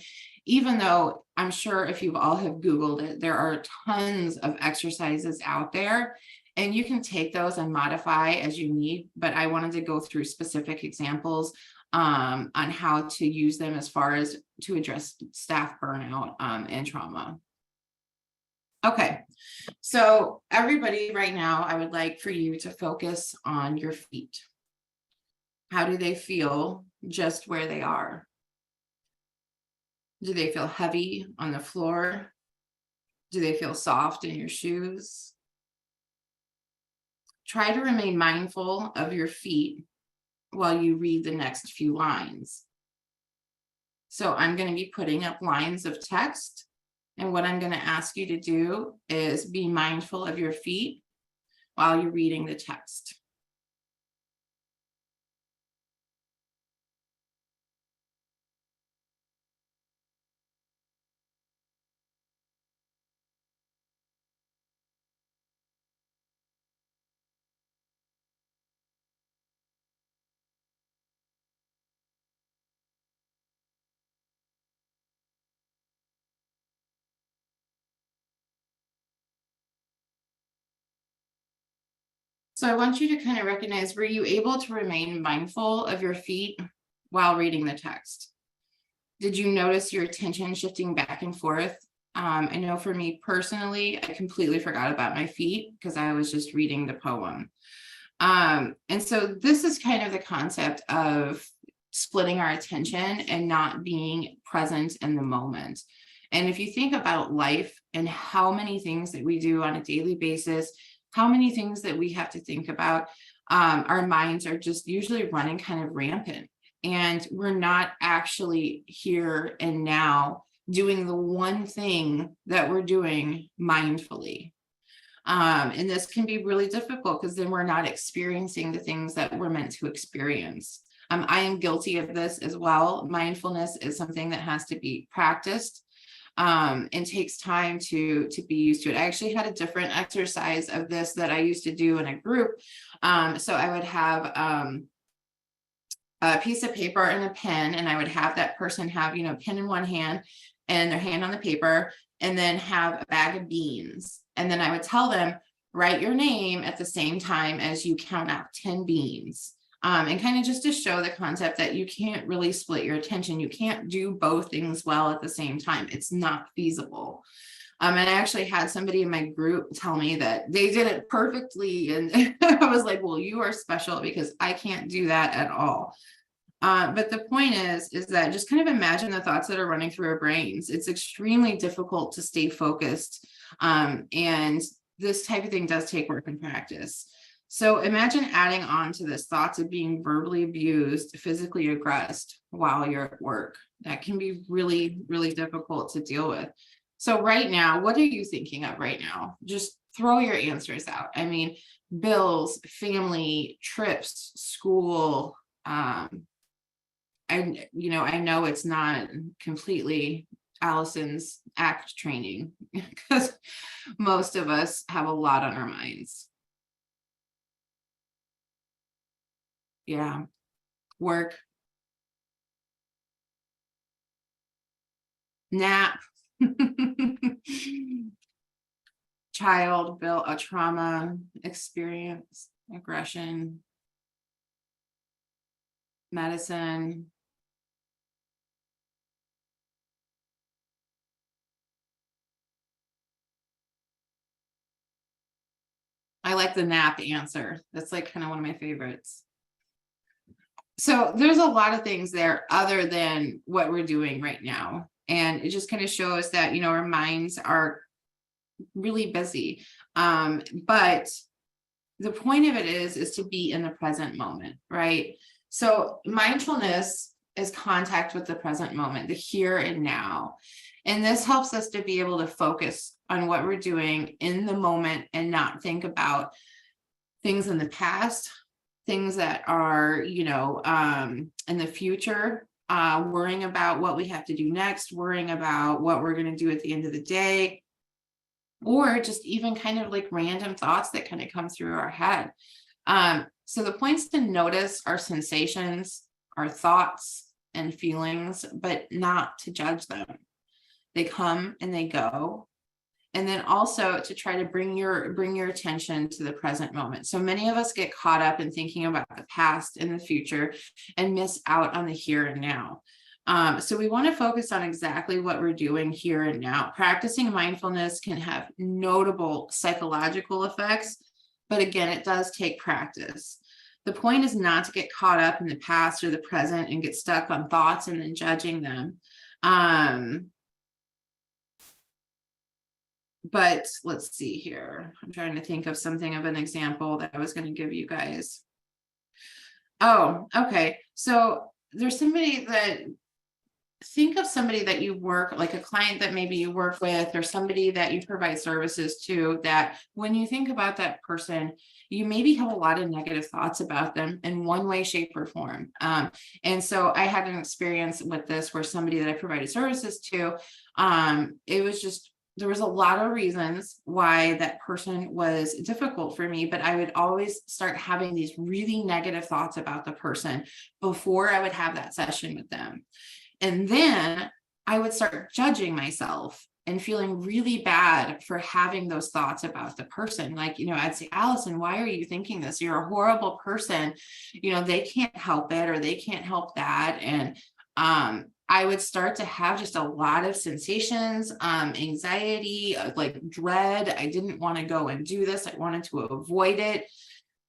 even though I'm sure if you all have Googled it, there are tons of exercises out there, and you can take those and modify as you need. But I wanted to go through specific examples on how to use them as far as to address staff burnout and trauma. Okay, so everybody right now, I would like for you to focus on your feet. How do they feel just where they are? Do they feel heavy on the floor? Do they feel soft in your shoes? Try to remain mindful of your feet while you read the next few lines. So I'm going to be putting up lines of text. And what I'm going to ask you to do is be mindful of your feet while you're reading the text. So I want you to kind of recognize, were you able to remain mindful of your feet while reading the text? Did you notice your attention shifting back and forth? I know for me personally, I completely forgot about my feet because I was just reading the poem. And so this is kind of the concept of splitting our attention and not being present in the moment. And if you think about life and how many things that we do on a daily basis, how many things that we have to think about, our minds are just usually running kind of rampant. And we're not actually here and now doing the one thing that we're doing mindfully. And this can be really difficult because then we're not experiencing the things that we're meant to experience. I am guilty of this as well. Mindfulness is something that has to be practiced and takes time to be used to it. I actually had a different exercise of this that I used to do in a group. So I would have a piece of paper and a pen, and I would have that person have, pen in one hand and their hand on the paper, and then have a bag of beans. And then I would tell them, write your name at the same time as you count out 10 beans. And kind of just to show the concept that you can't really split your attention. You can't do both things well at the same time. It's not feasible. And I actually had somebody in my group tell me that they did it perfectly. And I was like, well, you are special because I can't do that at all. But the point is that just kind of imagine the thoughts that are running through our brains. It's extremely difficult to stay focused. And this type of thing does take work and practice. So imagine adding on to this thoughts of being verbally abused, physically aggressed while you're at work. That can be really, really difficult to deal with. So right now, what are you thinking of right now? Just throw your answers out. I mean, bills, family, trips, school. I know it's not completely Allison's ACT training because most of us have a lot on our minds. Yeah, work, nap, child, built a trauma, experience, aggression, medicine. I like the nap answer. That's like kind of one of my favorites. So there's a lot of things there other than what we're doing right now. And it just kind of shows that, our minds are really busy. But the point of it is to be in the present moment, right? So mindfulness is contact with the present moment, the here and now. And this helps us to be able to focus on what we're doing in the moment and not think about things in the past, things that are, in the future, worrying about what we have to do next, worrying about what we're going to do at the end of the day, or just even kind of like random thoughts that kind of come through our head. So the point's to notice our sensations, our thoughts and feelings, but not to judge them. They come and they go. And then also to try to bring your attention to the present moment. So many of us get caught up in thinking about the past and the future and miss out on the here and now. So we want to focus on exactly what we're doing here and now. Practicing mindfulness can have notable psychological effects, but again, it does take practice. The point is not to get caught up in the past or the present and get stuck on thoughts and then judging them. But let's see here. I'm trying to think of something of an example that I was going to give you guys. Oh, okay. So there's somebody that, think of somebody that you work, like a client that maybe you work with, or somebody that you provide services to, that when you think about that person, you maybe have a lot of negative thoughts about them in one way, shape, or form. And so I had an experience with this where somebody that I provided services to, it was just, there was a lot of reasons why that person was difficult for me, but I would always start having these really negative thoughts about the person before I would have that session with them. And then I would start judging myself and feeling really bad for having those thoughts about the person. Like, I'd say, Allison, why are you thinking this? You're a horrible person. They can't help it, or they can't help that. And I would start to have just a lot of sensations, anxiety, like dread. I didn't want to go and do this. I wanted to avoid it.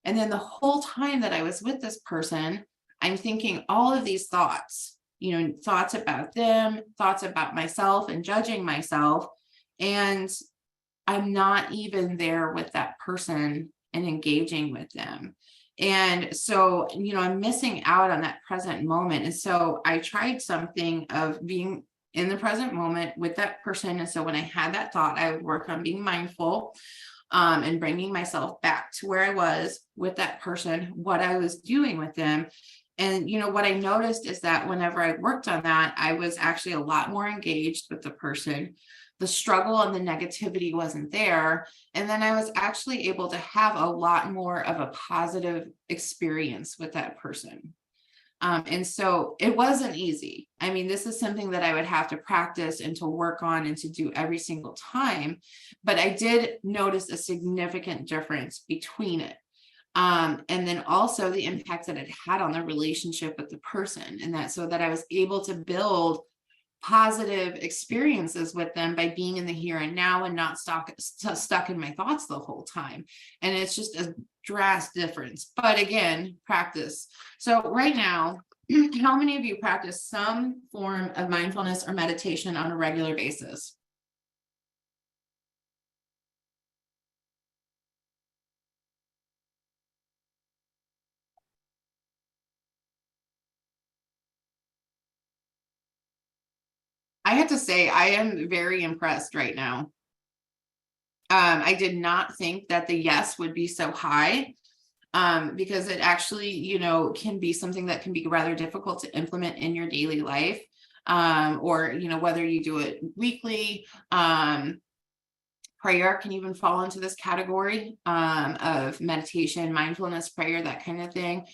And then the whole time that I was with this person, I'm thinking all of these thoughts, thoughts about them, thoughts about myself, and judging myself. And I'm not even there with that person and engaging with them. And so, I'm missing out on that present moment. And so I tried something of being in the present moment with that person. And so when I had that thought, I would work on being mindful, and bringing myself back to where I was with that person, what I was doing with them. And, what I noticed is that whenever I worked on that, I was actually a lot more engaged with the person. The struggle and the negativity wasn't there. And then I was actually able to have a lot more of a positive experience with that person. And so it wasn't easy. I mean, this is something that I would have to practice and to work on and to do every single time. But I did notice a significant difference between it. And then also the impact that it had on the relationship with the person, and that I was able to build positive experiences with them by being in the here and now and not stuck in my thoughts the whole time. And it's just a drastic difference. But again, practice. So right now, how many of you practice some form of mindfulness or meditation on a regular basis? I have to say, I am very impressed right now. I did not think that the yes would be so high, because it actually, can be something that can be rather difficult to implement in your daily life, or, whether you do it weekly. Prayer can even fall into this category, of meditation, mindfulness, prayer, that kind of thing.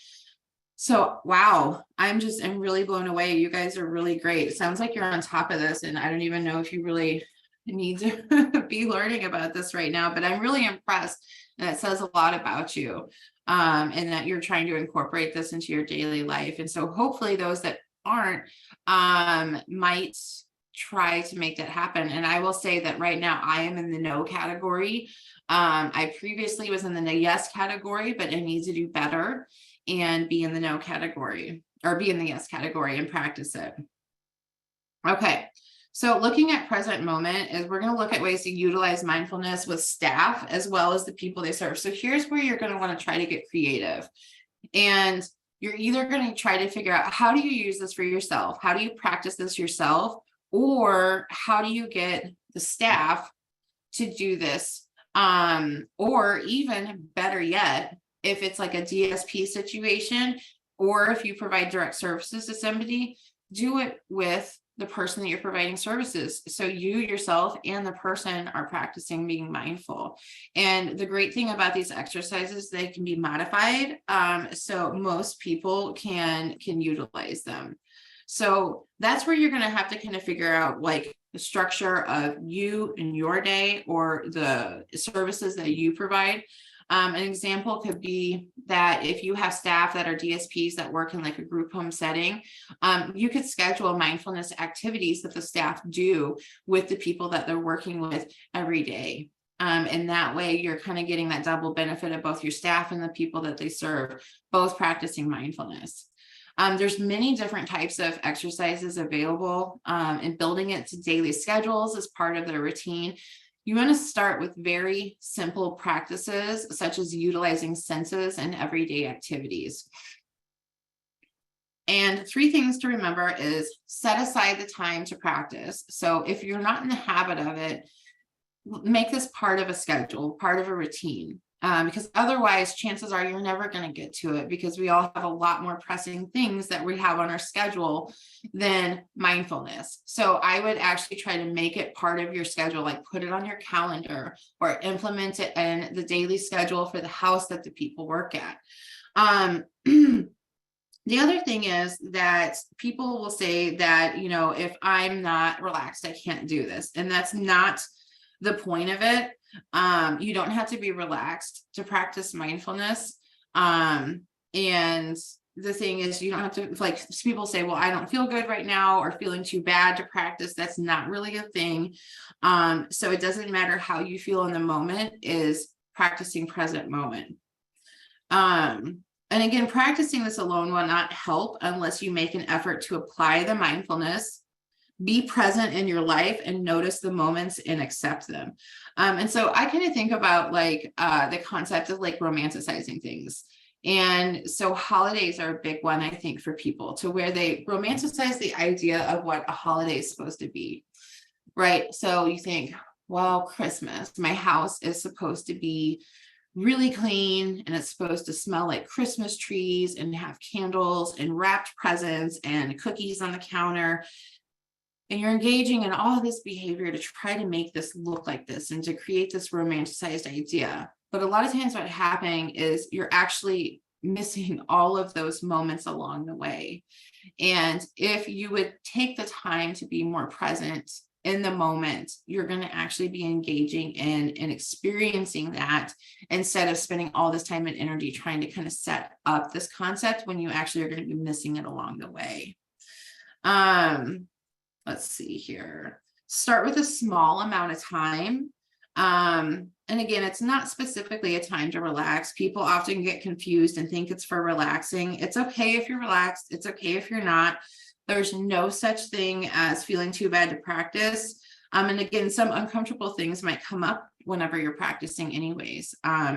So, wow, I'm really blown away. You guys are really great. It sounds like you're on top of this, and I don't even know if you really need to be learning about this right now, but I'm really impressed. And it says a lot about you, and that you're trying to incorporate this into your daily life. And so hopefully those that aren't, might try to make that happen. And I will say that right now I am in the no category. I previously was in the yes category, but I need to do better and be in the no category, or be in the yes category and practice it. Okay. So looking at present moment is we're going to look at ways to utilize mindfulness with staff as well as the people they serve. So here's where you're going to want to try to get creative. And you're either going to try to figure out, how do you use this for yourself? How do you practice this yourself? Or how do you get the staff to do this? Or even better yet, if it's like a DSP situation, or if you provide direct services to somebody, do it with the person that you're providing services. So you yourself and the person are practicing being mindful. And the great thing about these exercises, they can be modified. So most people can utilize them. So that's where you're going to have to kind of figure out like the structure of you and your day, or the services that you provide. An example could be that if you have staff that are DSPs that work in like a group home setting, you could schedule mindfulness activities that the staff do with the people that they're working with every day. And that way you're kind of getting that double benefit of both your staff and the people that they serve, both practicing mindfulness. There's many different types of exercises available, and building it to daily schedules as part of their routine. You want to start with very simple practices, such as utilizing senses in everyday activities. And 3 things to remember is set aside the time to practice. So if you're not in the habit of it, make this part of a schedule, part of a routine. Because otherwise, chances are you're never going to get to it, because we all have a lot more pressing things that we have on our schedule than mindfulness. So I would actually try to make it part of your schedule, like put it on your calendar or implement it in the daily schedule for the house that the people work at. The other thing is that people will say that, you know, if I'm not relaxed, I can't do this. And that's not the point of it. You don't have to be relaxed to practice mindfulness. And the thing is, you don't have to, like, people say, well, I don't feel good right now, or feeling too bad to practice. That's not really a thing. So it doesn't matter how you feel in the moment, is practicing present moment. And again, practicing this alone will not help unless you make an effort to apply the mindfulness, be present in your life, and notice the moments and accept them. And so I kind of think about like the concept of like romanticizing things. And so holidays are a big one, I think, for people, to where they romanticize the idea of what a holiday is supposed to be, right? So you think, well, Christmas, my house is supposed to be really clean, and it's supposed to smell like Christmas trees and have candles and wrapped presents and cookies on the counter. And you're engaging in all of this behavior to try to make this look like this and to create this romanticized idea. But a lot of times what's happening is you're actually missing all of those moments along the way. And if you would take the time to be more present in the moment, you're going to actually be engaging in and experiencing that, instead of spending all this time and energy trying to kind of set up this concept when you actually are going to be missing it along the way. Let's see here. Start with a small amount of time. And again, it's not specifically a time to relax. People often get confused and think it's for relaxing. It's okay if you're relaxed. It's okay if you're not. There's no such thing as feeling too bad to practice. And again, some uncomfortable things might come up whenever you're practicing anyways.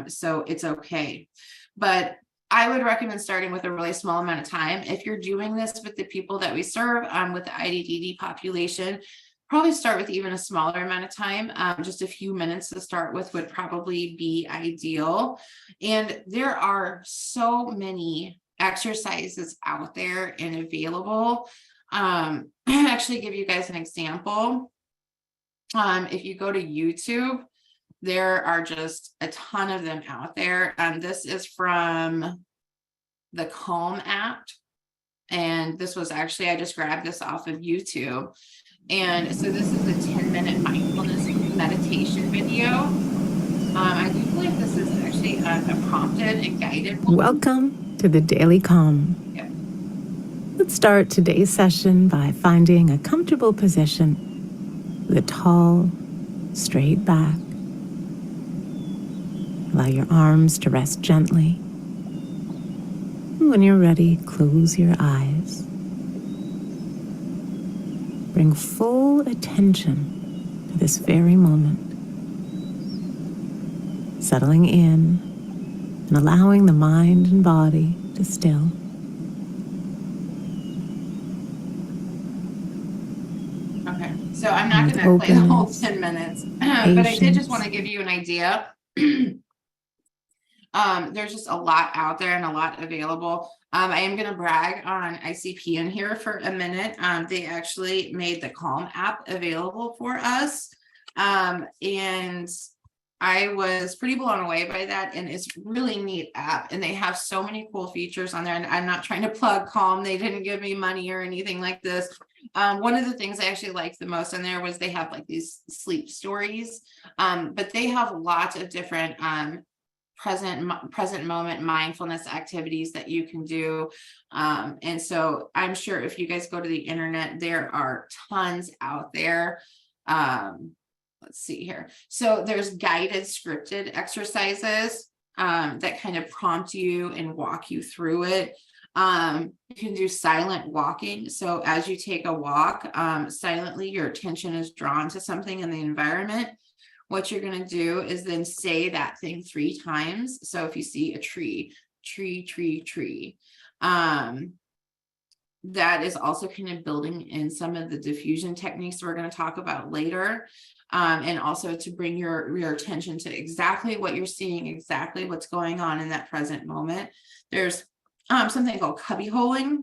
So it's okay. But I would recommend starting with a really small amount of time. If you're doing this with the people that we serve, with the IDDD population, probably start with even a smaller amount of time. Just a few minutes to start with would probably be ideal. And there are so many exercises out there and available. I'll actually give you guys an example. If you go to YouTube, there are just a ton of them out there. This is from the Calm app. And this was actually, I just grabbed this off of YouTube. And so this is a 10-minute mindfulness meditation video. I do believe this is actually a prompted and guided one. Welcome to the Daily Calm. Yeah. Let's start today's session by finding a comfortable position with a tall, straight back. Allow your arms to rest gently. When you're ready, close your eyes. Bring full attention to this very moment. Settling in and allowing the mind and body to still. Okay, so I'm not going to play the whole 10 minutes, but I did just want to give you an idea. There's just a lot out there and a lot available. I am going to brag on ICP in here for a minute. They actually made the Calm app available for us. And I was pretty blown away by that. And it's a really neat app. And they have so many cool features on there. And I'm not trying to plug Calm. They didn't give me money or anything like this. One of the things I actually liked the most on there was they have like these sleep stories. But they have lots of different present moment mindfulness activities that you can do. And so I'm sure if you guys go to the internet, there are tons out there. Let's see here. So there's guided scripted exercises that kind of prompt you and walk you through it. You can do silent walking. So as you take a walk, silently, your attention is drawn to something in the environment. What you're going to do is then say that thing 3 times. So if you see a tree, tree, that is also kind of building in some of the diffusion techniques we're going to talk about later. And also to bring your attention to exactly what you're seeing, exactly what's going on in that present moment. There's something called cubbyholing,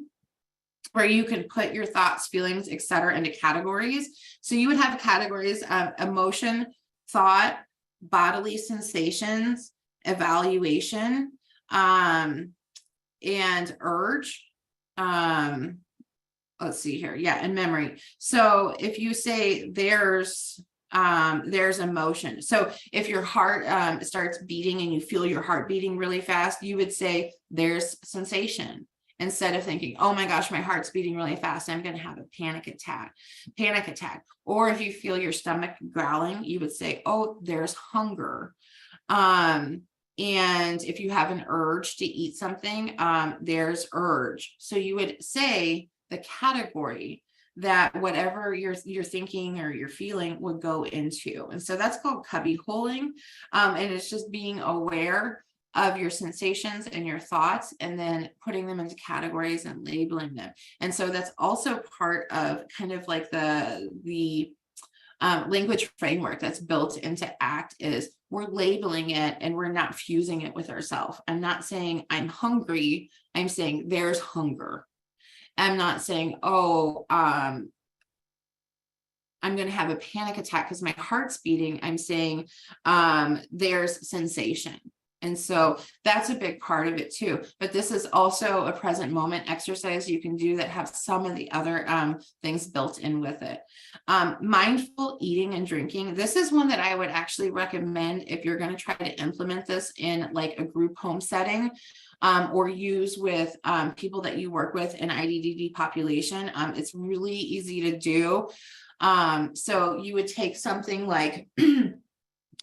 where you can put your thoughts, feelings, etc. into categories. So you would have categories of emotion, thought, bodily sensations, evaluation, and urge. Let's see here. Yeah, and memory. So if you say there's emotion. So if your heart starts beating and you feel your heart beating really fast, you would say there's sensation. Instead of thinking, oh my gosh, my heart's beating really fast, I'm going to have a panic attack. Or if you feel your stomach growling, you would say, oh, there's hunger. And if you have an urge to eat something, there's urge. So you would say the category that whatever you're thinking or you're feeling would go into. And so that's called cubbyholing. And it's just being aware of your sensations and your thoughts, and then putting them into categories and labeling them. And so that's also part of kind of like the language framework that's built into ACT is we're labeling it and we're not fusing it with ourselves. I'm not saying I'm hungry. I'm saying there's hunger. I'm not saying, oh, I'm going to have a panic attack because my heart's beating. I'm saying there's sensation. And so that's a big part of it too. But this is also a present moment exercise you can do that have some of the other things built in with it. Mindful eating and drinking. This is one that I would actually recommend if you're going to try to implement this in like a group home setting. Or use with people that you work with in IDDD population. It's really easy to do. So you would take something like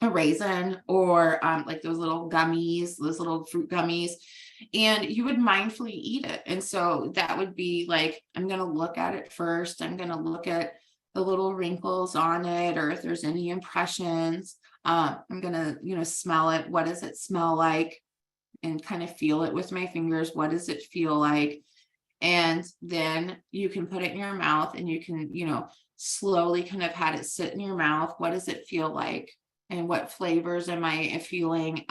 a raisin or like those little gummies, those little fruit gummies, and you would mindfully eat it. And so that would be like, I'm going to look at it first. I'm going to look at the little wrinkles on it, or if there's any impressions. I'm going to, smell it. What does it smell like? And kind of feel it with my fingers. What does it feel like? And then you can put it in your mouth and you can, slowly kind of had it sit in your mouth. What does it feel like? And what flavors am I feeling?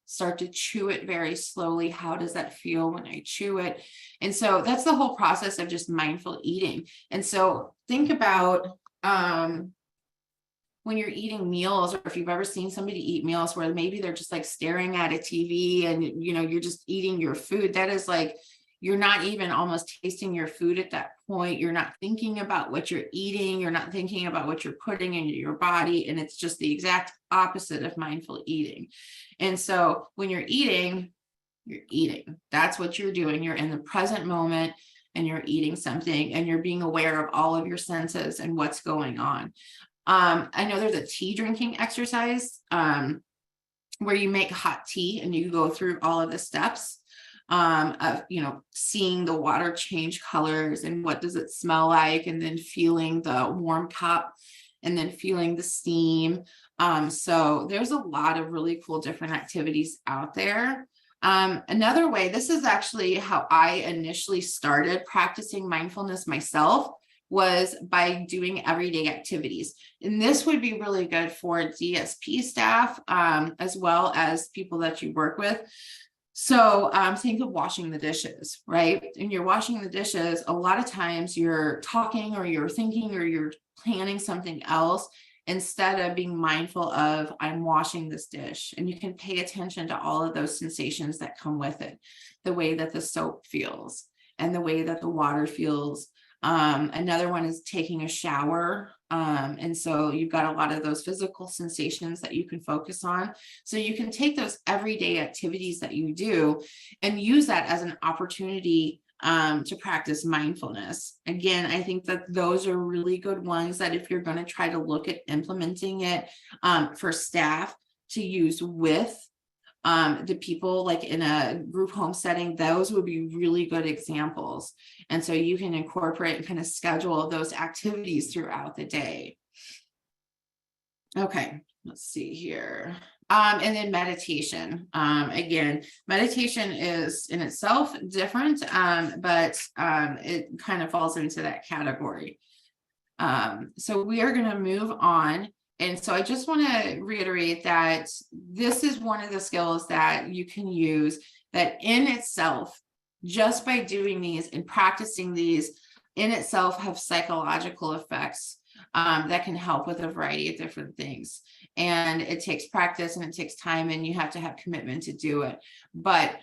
Start to chew it very slowly. How does that feel when I chew it? And so that's the whole process of just mindful eating. And so think about when you're eating meals, or if you've ever seen somebody eat meals where maybe they're just like staring at a TV and, you know, you're just eating your food, that is like, you're not even almost tasting your food at that point. You're not thinking about what you're eating. You're not thinking about what you're putting into your body. And it's just the exact opposite of mindful eating. And so when you're eating, that's what you're doing. You're in the present moment and you're eating something and you're being aware of all of your senses and what's going on. I know there's a tea drinking exercise where you make hot tea and you go through all of the steps of, you know, seeing the water change colors and what does it smell like, and then feeling the warm cup and then feeling the steam. So there's a lot of really cool different activities out there. Another way, this is actually how I initially started practicing mindfulness myself, was by doing everyday activities. And this would be really good for DSP staff, as well as people that you work with. So think of washing the dishes, right? And you're washing the dishes, a lot of times you're talking or you're thinking or you're planning something else instead of being mindful of, I'm washing this dish. And you can pay attention to all of those sensations that come with it, the way that the soap feels and the way that the water feels. Another one is taking a shower. And so you've got a lot of those physical sensations that you can focus on. So you can take those everyday activities that you do and use that as an opportunity to practice mindfulness. Again, I think that those are really good ones that if you're going to try to look at implementing it for staff to use with the people, like in a group home setting, those would be really good examples. And so you can incorporate and kind of schedule those activities throughout the day. Okay, let's see here. And then meditation. Again, meditation is in itself different, but it kind of falls into that category. So we are going to move on. And so I just want to reiterate that this is one of the skills that you can use that in itself, just by doing these and practicing these in itself, have psychological effects that can help with a variety of different things. And it takes practice and it takes time and you have to have commitment to do it. But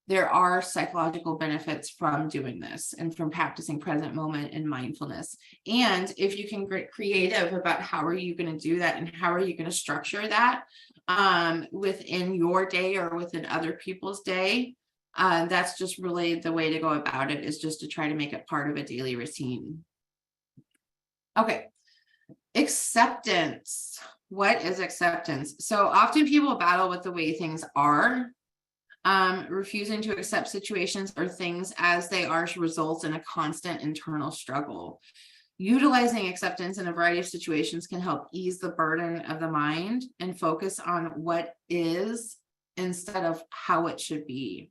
there are psychological benefits from doing this and from practicing present moment and mindfulness. And if you can get creative about how are you going to do that and how are you going to structure that within your day or within other people's day, that's just really the way to go about it, is just to try to make it part of a daily routine. Okay. Acceptance. What is acceptance? So often people battle with the way things are. Refusing to accept situations or things as they are results in a constant internal struggle. Utilizing acceptance in a variety of situations can help ease the burden of the mind and focus on what is instead of how it should be.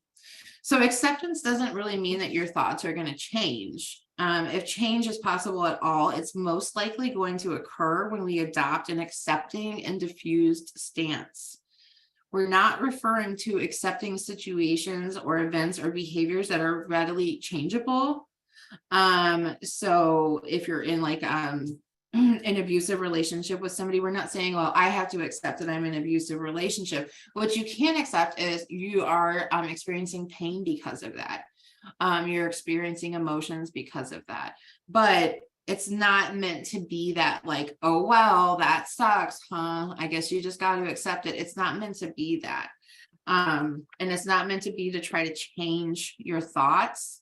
So acceptance doesn't really mean that your thoughts are going to change. If change is possible at all, it's most likely going to occur when we adopt an accepting and diffused stance. We're not referring to accepting situations or events or behaviors that are readily changeable. So if you're in like an abusive relationship with somebody, we're not saying, well, I have to accept that I'm in an abusive relationship. What you can accept is you are experiencing pain because of that. You're experiencing emotions because of that. But it's not meant to be that like, oh, well, that sucks, huh? I guess you just got to accept it. It's not meant to be that. And it's not meant to be to try to change your thoughts.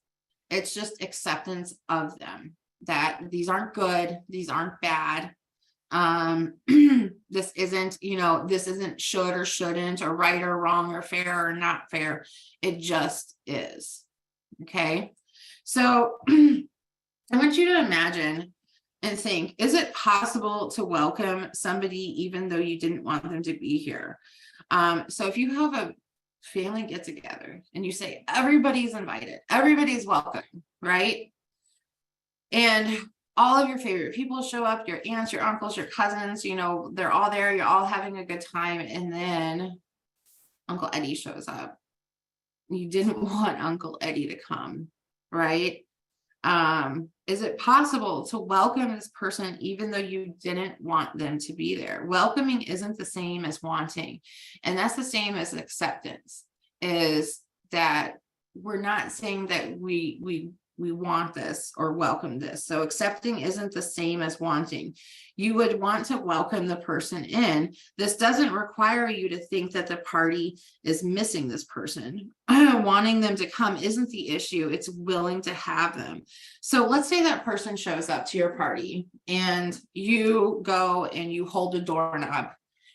It's just acceptance of them, that these aren't good. These aren't bad. This isn't, this isn't should or shouldn't or right or wrong or fair or not fair. It just is. Okay. So I want you to imagine and think, is it possible to welcome somebody even though you didn't want them to be here? So if you have a family get together and you say, everybody's invited, everybody's welcome, right? And all of your favorite people show up, your aunts, your uncles, your cousins, they're all there, you're all having a good time. And then Uncle Eddie shows up. You didn't want Uncle Eddie to come, right? Is it possible to welcome this person even though you didn't want them to be there? Welcoming isn't the same as wanting. And that's the same as acceptance, is that we're not saying that we want this or welcome this. So accepting isn't the same as wanting. You would want to welcome the person in. This doesn't require you to think that the party is missing this person. Wanting them to come isn't the issue. It's willing to have them. So let's say that person shows up to your party and you go and you hold a doorknob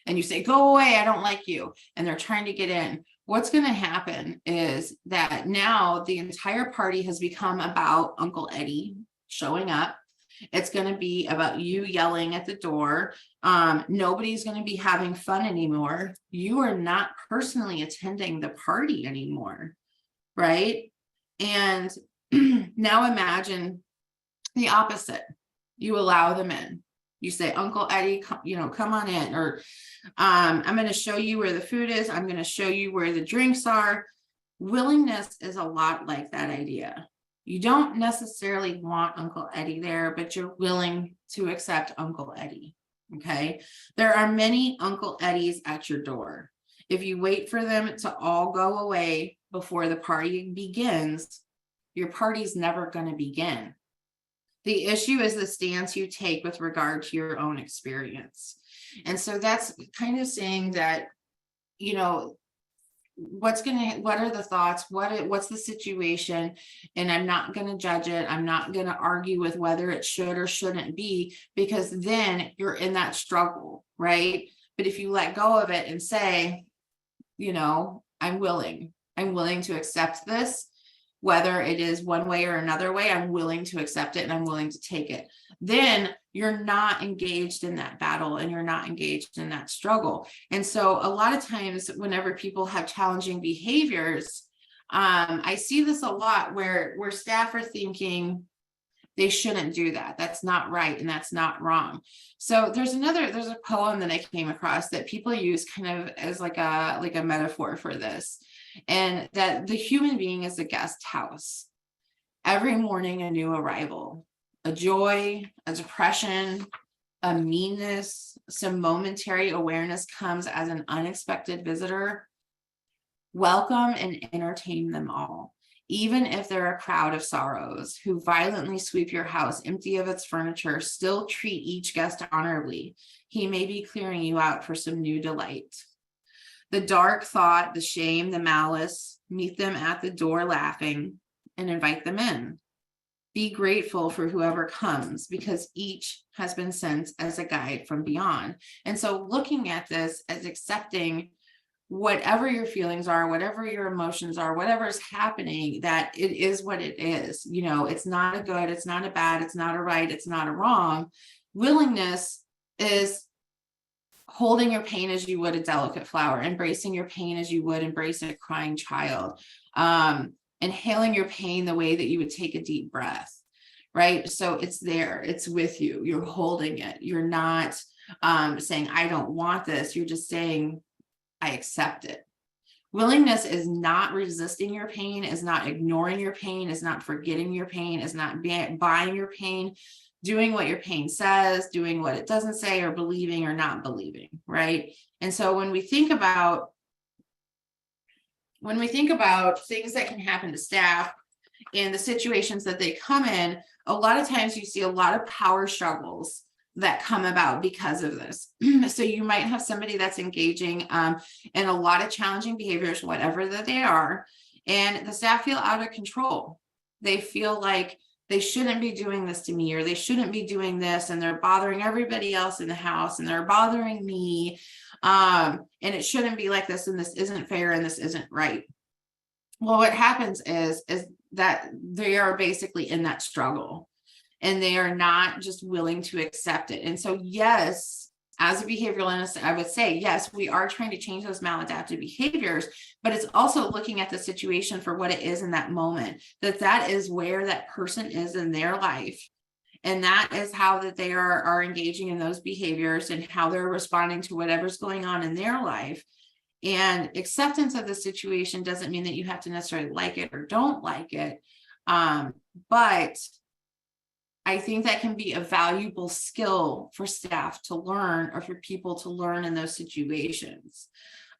and you say, go away, I don't like you. And they're trying to get in. What's going to happen is that now the entire party has become about Uncle Eddie showing up. It's going to be about you yelling at the door. Nobody's going to be having fun anymore. You are not personally attending the party anymore, right? And now imagine the opposite. You allow them in. You say, Uncle Eddie, come on in, or I'm going to show you where the food is. I'm going to show you where the drinks are. Willingness is a lot like that idea. You don't necessarily want Uncle Eddie there, but you're willing to accept Uncle Eddie. Okay. There are many Uncle Eddies at your door. If you wait for them to all go away before the party begins, your party's never going to begin. The issue is the stance you take with regard to your own experience. And so that's kind of saying that, what are the thoughts? What's the situation? And I'm not going to judge it. I'm not going to argue with whether it should or shouldn't be, because then you're in that struggle, right? But if you let go of it and say, I'm willing to accept this, whether it is one way or another way, I'm willing to accept it and I'm willing to take it. Then you're not engaged in that battle and you're not engaged in that struggle. And so a lot of times whenever people have challenging behaviors, I see this a lot where staff are thinking they shouldn't do that. That's not right. And that's not wrong. So there's a poem that I came across that people use kind of as like a metaphor for this. And that the human being is a guest house. Every morning, a new arrival, a joy, a depression, a meanness, some momentary awareness comes as an unexpected visitor. Welcome and entertain them all, even if they're a crowd of sorrows who violently sweep your house empty of its furniture. Still treat each guest honorably. He may be clearing you out for some new delight. The dark thought, the shame, the malice, meet them at the door laughing and invite them in. Be grateful for whoever comes, because each has been sent as a guide from beyond. And so looking at this as accepting whatever your feelings are, whatever your emotions are, whatever is happening, that it is what it is. It's not a good, it's not a bad, it's not a right, it's not a wrong. Willingness is holding your pain as you would a delicate flower, embracing your pain as you would embrace a crying child, inhaling your pain the way that you would take a deep breath, right? So it's there, it's with you, you're holding it. You're not saying, I don't want this. You're just saying, I accept it. Willingness is not resisting your pain, is not ignoring your pain, is not forgetting your pain, is not buying your pain, doing what your pain says, doing what it doesn't say, or believing or not believing, right? And so when we think about things that can happen to staff and the situations that they come in, a lot of times you see a lot of power struggles that come about because of this. So you might have somebody that's engaging in a lot of challenging behaviors, whatever that they are, and the staff feel out of control. They feel like they shouldn't be doing this to me, or they shouldn't be doing this, and they're bothering everybody else in the house, and they're bothering me, and it shouldn't be like this, and this isn't fair, and this isn't right. Well, what happens is that they are basically in that struggle, and they are not just willing to accept it. And so, yes, as a behavioralist, I would say, yes, we are trying to change those maladaptive behaviors, but it's also looking at the situation for what it is in that moment, that is where that person is in their life. And that is how that they are engaging in those behaviors and how they're responding to whatever's going on in their life. And acceptance of the situation doesn't mean that you have to necessarily like it or don't like it. But I think that can be a valuable skill for staff to learn, or for people to learn in those situations.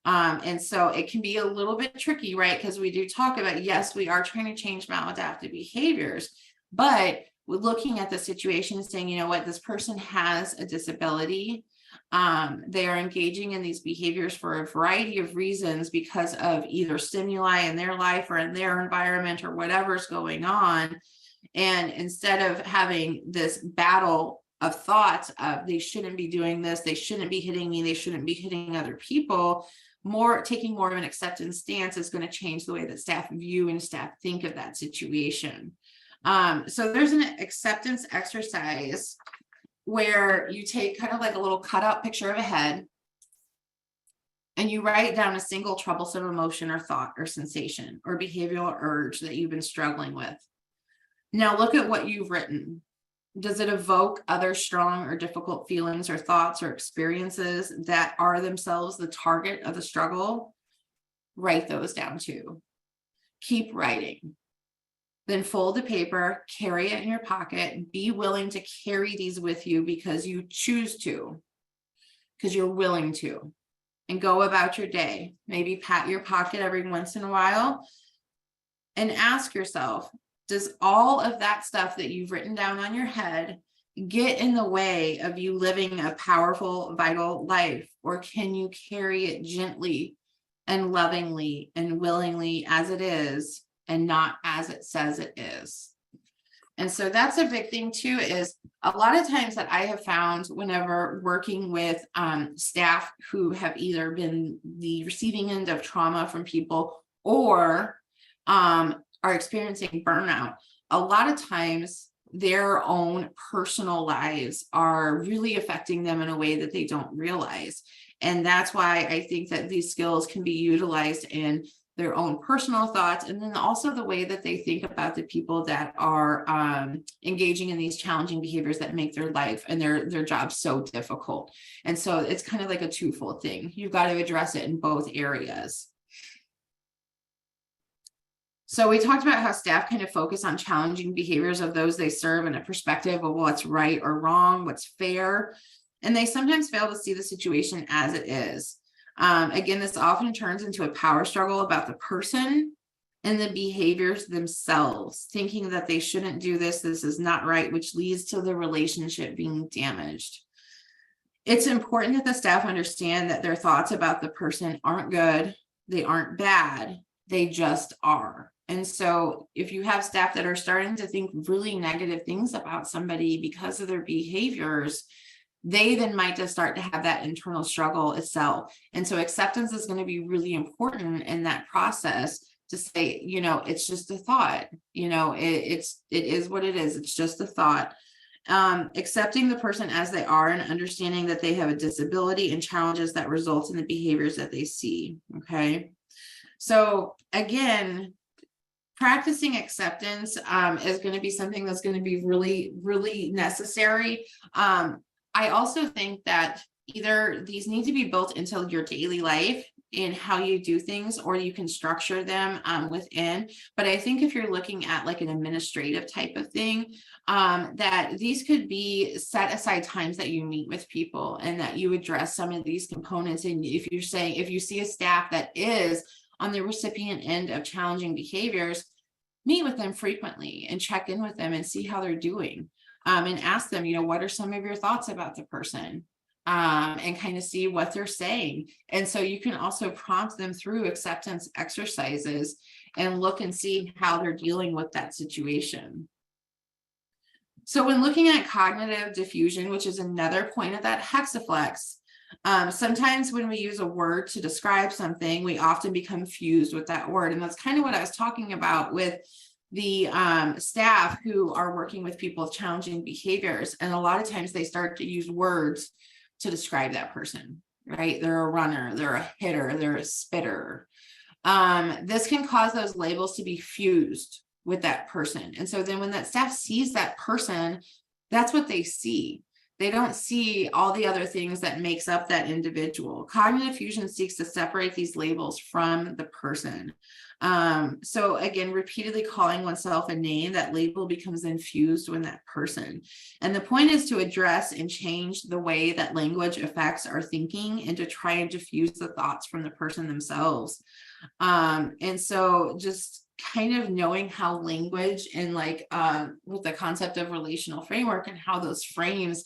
And so it can be a little bit tricky, right? Because we do talk about, yes, we are trying to change maladaptive behaviors, but we're looking at the situation and saying, you know what, this person has a disability. They are engaging in these behaviors for a variety of reasons because of either stimuli in their life or in their environment or whatever's going on. And instead of having this battle of thoughts of they shouldn't be doing this, they shouldn't be hitting me, they shouldn't be hitting other people, taking more of an acceptance stance is going to change the way that staff view and staff think of that situation. So there's an acceptance exercise where you take kind of like a little cutout picture of a head, and you write down a single troublesome emotion or thought or sensation or behavioral urge that you've been struggling with. Now look at what you've written. Does it evoke other strong or difficult feelings or thoughts or experiences that are themselves the target of the struggle? Write those down too. Keep writing. Then fold the paper, carry it in your pocket, be willing to carry these with you because you choose to, because you're willing to, and go about your day. Maybe pat your pocket every once in a while and ask yourself, does all of that stuff that you've written down on your head get in the way of you living a powerful, vital life? Or can you carry it gently and lovingly and willingly as it is, and not as it says it is? And so that's a big thing too, is a lot of times that I have found whenever working with staff who have either been the receiving end of trauma from people or are experiencing burnout, a lot of times their own personal lives are really affecting them in a way that they don't realize. And that's why I think that these skills can be utilized in their own personal thoughts, and then also the way that they think about the people that are engaging in these challenging behaviors that make their life and their job so difficult. And so it's kind of like a twofold thing. You've got to address it in both areas. So we talked about how staff kind of focus on challenging behaviors of those they serve in a perspective of what's right or wrong, what's fair, and they sometimes fail to see the situation as it is. Again, this often turns into a power struggle about the person and the behaviors themselves, thinking that they shouldn't do this, this is not right, which leads to the relationship being damaged. It's important that the staff understand that their thoughts about the person aren't good, they aren't bad, they just are. And so if you have staff that are starting to think really negative things about somebody because of their behaviors, they then might just start to have that internal struggle itself. And so acceptance is going to be really important in that process, to say, you know, it's just a thought, you know, it is what it is. It's just a thought. Accepting the person as they are and understanding that they have a disability and challenges that result in the behaviors that they see. Okay. So again, practicing acceptance is going to be something that's going to be really, really necessary. I also think that either these need to be built into your daily life in how you do things, or you can structure them within. But I think if you're looking at like an administrative type of thing, that these could be set aside times that you meet with people and that you address some of these components. And if you're saying, if you see a staff that is on the recipient end of challenging behaviors, meet with them frequently and check in with them and see how they're doing, and ask them, you know, what are some of your thoughts about the person, and kind of see what they're saying. And so you can also prompt them through acceptance exercises and look and see how they're dealing with that situation. So when looking at cognitive diffusion, which is another point of that hexaflex, sometimes when we use a word to describe something, we often become fused with that word. And that's kind of what I was talking about with the staff who are working with people with challenging behaviors. And a lot of times they start to use words to describe that person, right? They're a runner, they're a hitter, they're a spitter. This can cause those labels to be fused with that person. And so then when that staff sees that person, that's what they see. They don't see all the other things that makes up that individual. Cognitive fusion seeks to separate these labels from the person. So again, repeatedly calling oneself a name, that label becomes infused with that person. And the point is to address and change the way that language affects our thinking and to try and diffuse the thoughts from the person themselves. And so just kind of knowing how language and like with the concept of relational framework and how those frames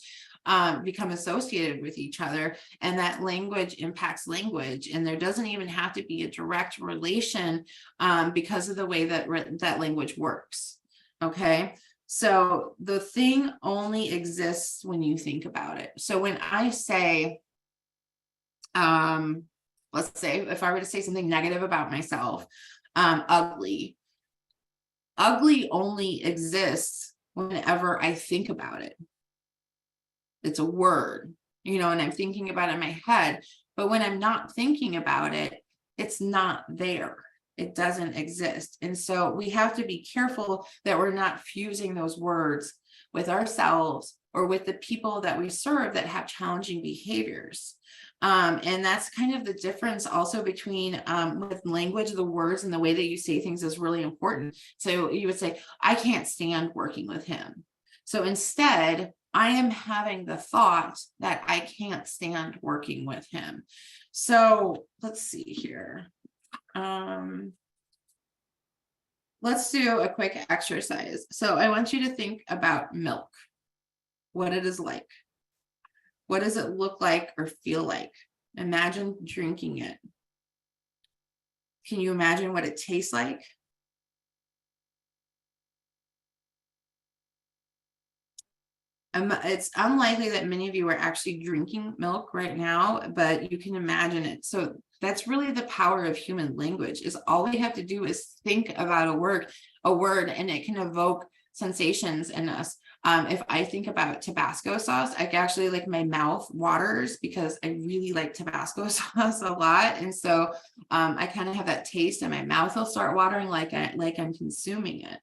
become associated with each other, and that language impacts language, and there doesn't even have to be a direct relation because of the way that that language works. Okay, so the thing only exists when you think about it. So when I say let's say if I were to say something negative about myself, ugly only exists whenever I think about it. It's a word, you know, and I'm thinking about it in my head, but when I'm not thinking about it, it's not there. It doesn't exist. And so we have to be careful that we're not fusing those words with ourselves or with the people that we serve that have challenging behaviors. And that's kind of the difference also between with language, the words and the way that you say things is really important. So you would say, I can't stand working with him. So instead, I am having the thought that I can't stand working with him. So let's see here. Let's do a quick exercise. So I want you to think about milk, what it is like. What does it look like or feel like? Imagine drinking it. Can you imagine what it tastes like? It's unlikely that many of you are actually drinking milk right now, but you can imagine it. So that's really the power of human language, is all we have to do is think about a word, and it can evoke sensations in us. If I think about Tabasco sauce, I actually, like, my mouth waters because I really like Tabasco sauce a lot. And so I kind of have that taste and my mouth will start watering like I'm consuming it.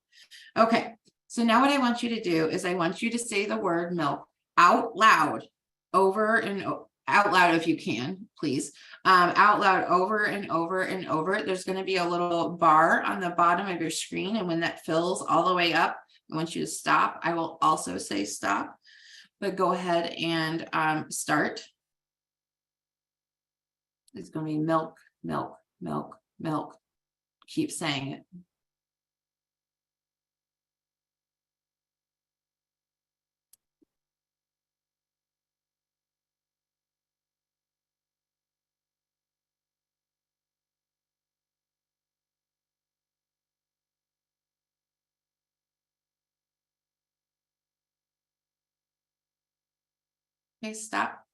Okay. So now what I want you to do is I want you to say the word milk out loud, over and out loud if you can, please. Out loud over and over and over. There's going to be a little bar on the bottom of your screen, and when that fills all the way up, I want you to stop. I will also say stop, but go ahead and start. It's going to be milk, milk, milk, milk. Keep saying it. Okay, stop.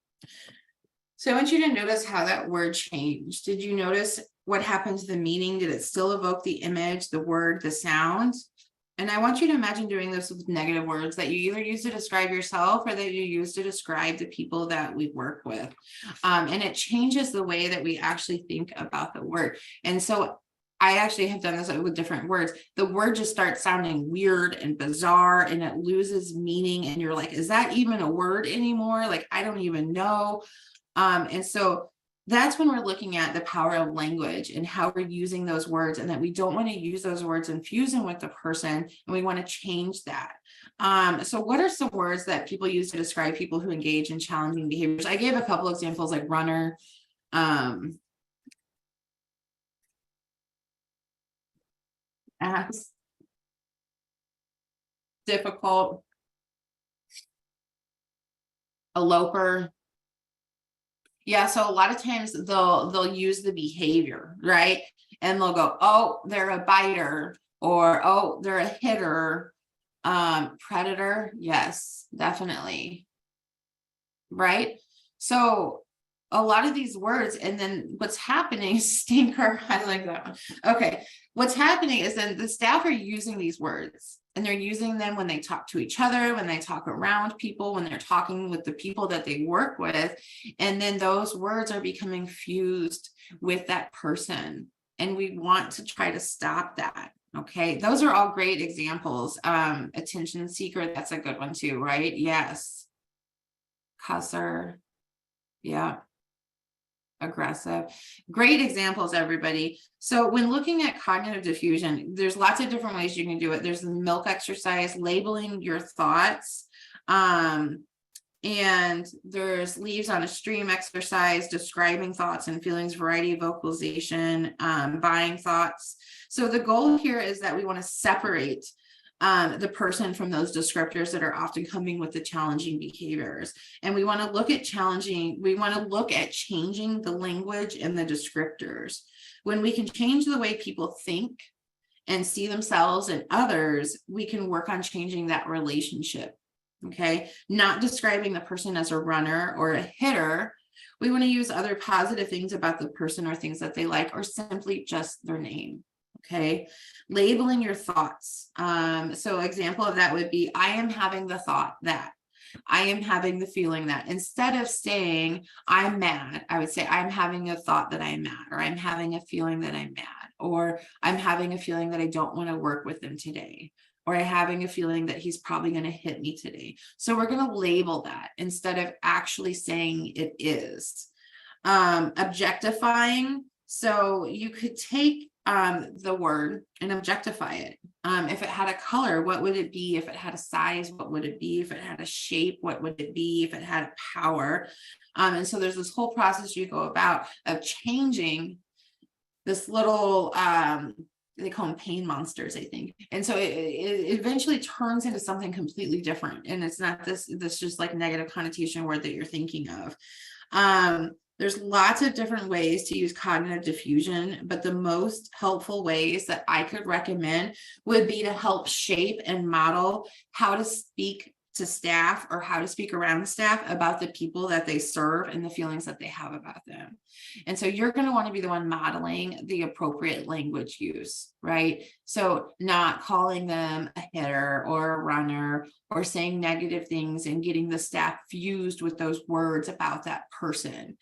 So I want you to notice how that word changed. Did you notice what happened to the meaning? Did it still evoke the image, the word, the sound? And I want you to imagine doing this with negative words that you either use to describe yourself or that you use to describe the people that we work with. And it changes the way that we actually think about the word. And so I actually have done this with different words. The word just starts sounding weird and bizarre and it loses meaning. And you're like, is that even a word anymore? Like, I don't even know. And so that's when we're looking at the power of language and how we're using those words, and that we don't want to use those words and fuse them with the person, and we want to change that. So what are some words that people use to describe people who engage in challenging behaviors? I gave a couple examples, like runner, ass, difficult, eloper. Yeah, so a lot of times they'll use the behavior, right? And they'll go, oh, they're a biter, or oh, they're a hitter. Predator, yes, definitely. Right? So a lot of these words, and then what's happening, stinker, I like that one. Okay, what's happening is then the staff are using these words, and they're using them when they talk to each other, when they talk around people, when they're talking with the people that they work with, and then those words are becoming fused with that person, and we want to try to stop that. Okay, those are all great examples. Attention seeker, that's a good one too, right? Yes. cusser. Yeah. Aggressive. Great examples, everybody. So when looking at cognitive diffusion, there's lots of different ways you can do it. There's the milk exercise, labeling your thoughts. And there's leaves on a stream exercise, describing thoughts and feelings, variety, vocalization, buying thoughts. So the goal here is that we want to separate the person from those descriptors that are often coming with the challenging behaviors. And we want to look at changing the language and the descriptors. When we can change the way people think and see themselves and others, we can work on changing that relationship. Okay, not describing the person as a runner or a hitter. We want to use other positive things about the person or things that they like, or simply just their name. Okay, labeling your thoughts. So example of that would be, I am having the thought that, I am having the feeling that. Instead of saying I'm mad, I would say I'm having a thought that I'm mad, or I'm having a feeling that I'm mad, or I'm having a feeling that I don't want to work with them today, or I'm having a feeling that he's probably going to hit me today. So we're going to label that instead of actually saying it is. Objectifying. So you could take the word and objectify it. If it had a color, what would it be? If it had a size, what would it be? If it had a shape, what would it be? If it had a power. And so there's this whole process you go about of changing this little, they call them pain monsters, I think. And so it eventually turns into something completely different. And it's not this just like negative connotation word that you're thinking of. There's lots of different ways to use cognitive diffusion, but the most helpful ways that I could recommend would be to help shape and model how to speak to staff or how to speak around staff about the people that they serve and the feelings that they have about them. And so you're going to want to be the one modeling the appropriate language use, right? So not calling them a hitter or a runner or saying negative things and getting the staff fused with those words about that person.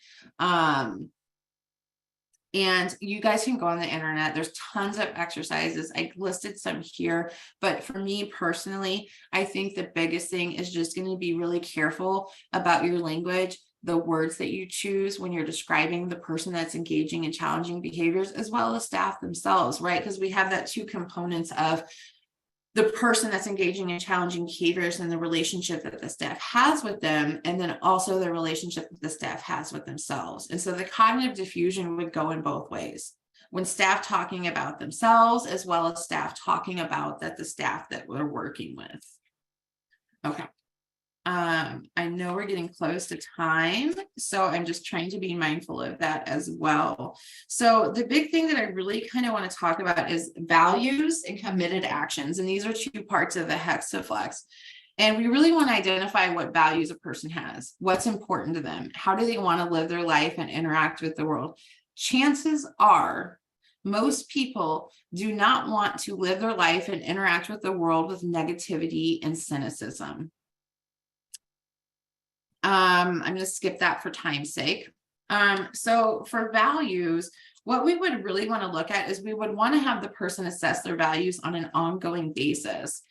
And you guys can go on the internet. There's tons of exercises. I listed some here, but for me personally, I think the biggest thing is just going to be really careful about your language, the words that you choose when you're describing the person that's engaging in challenging behaviors, as well as staff themselves, right? Because we have that two components of the person that's engaging in challenging behaviors and the relationship that the staff has with them, and then also the relationship that the staff has with themselves. And so the cognitive diffusion would go in both ways. When staff talking about themselves, as well as staff talking about the staff that we're working with. Okay. I know we're getting close to time, so I'm just trying to be mindful of that as well. So the big thing that I really kind of want to talk about is values and committed actions. And these are two parts of the hexaflex. And we really want to identify what values a person has, what's important to them, how do they want to live their life and interact with the world. Chances are most people do not want to live their life and interact with the world with negativity and cynicism. I'm going to skip that for time's sake. So for values, what we would really want to look at is we would want to have the person assess their values on an ongoing basis.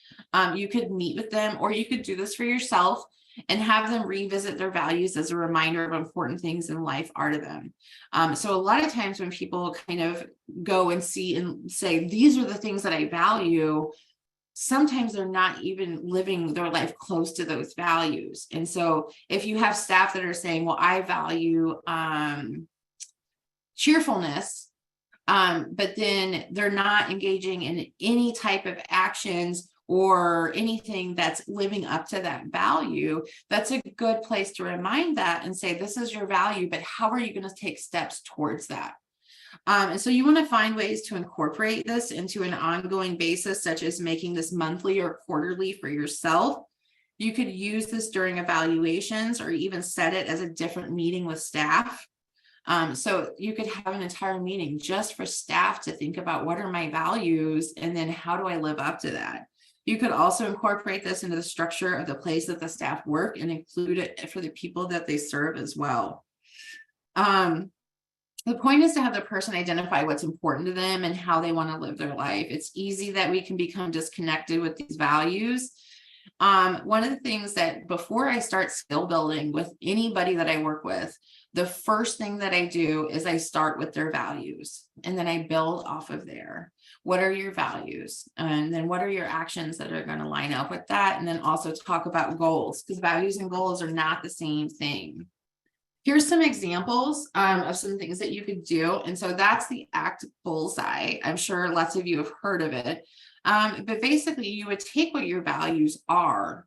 You could meet with them, or you could do this for yourself and have them revisit their values as a reminder of important things in life are to them. So a lot of times when people kind of go and see and say, these are the things that I value, sometimes they're not even living their life close to those values. And so if you have staff that are saying, well, I value cheerfulness, but then they're not engaging in any type of actions or anything that's living up to that value, that's a good place to remind that and say, this is your value, but how are you going to take steps towards that? And so you want to find ways to incorporate this into an ongoing basis, such as making this monthly or quarterly for yourself. You could use this during evaluations or even set it as a different meeting with staff. So you could have an entire meeting just for staff to think about what are my values and then how do I live up to that? You could also incorporate this into the structure of the place that the staff work and include it for the people that they serve as well. The point is to have the person identify what's important to them and how they want to live their life. It's easy that we can become disconnected with these values. One of the things that before I start skill building with anybody that I work with, the first thing that I do is I start with their values and then I build off of there. What are your values? And then what are your actions that are going to line up with that? And then also talk about goals, because values and goals are not the same thing. Here's some examples of some things that you could do. And so that's the ACT bullseye. I'm sure lots of you have heard of it. But basically you would take what your values are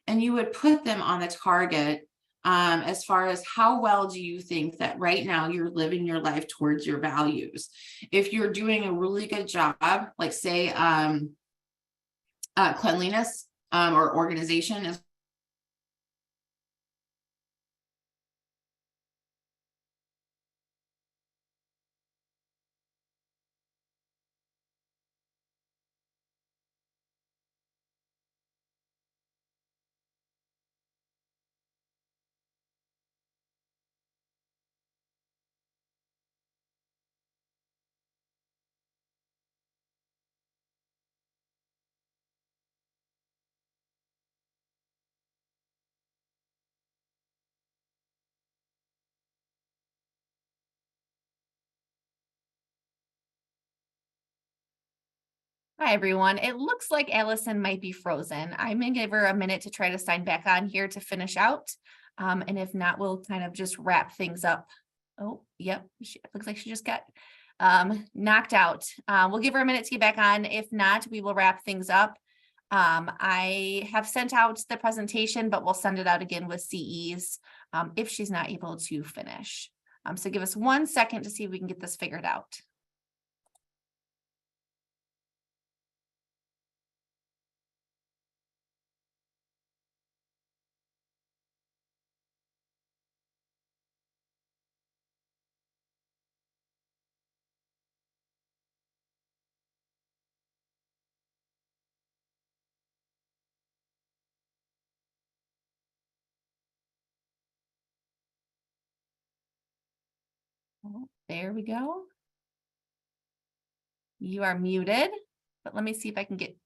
and you would put them on the target as far as how well do you think that right now you're living your life towards your values. If you're doing a really good job, like say cleanliness or organization is Hi, everyone. It looks like Allison might be frozen. I'm gonna give her a minute to try to sign back on here to finish out. And if not, we'll kind of just wrap things up. Oh, yep. It looks like she just got knocked out. We'll give her a minute to get back on. If not, we will wrap things up. I have sent out the presentation, but we'll send it out again with CEs if she's not able to finish. So give us 1 second to see if we can get this figured out. Oh, there we go. You are muted, but let me see if I can get.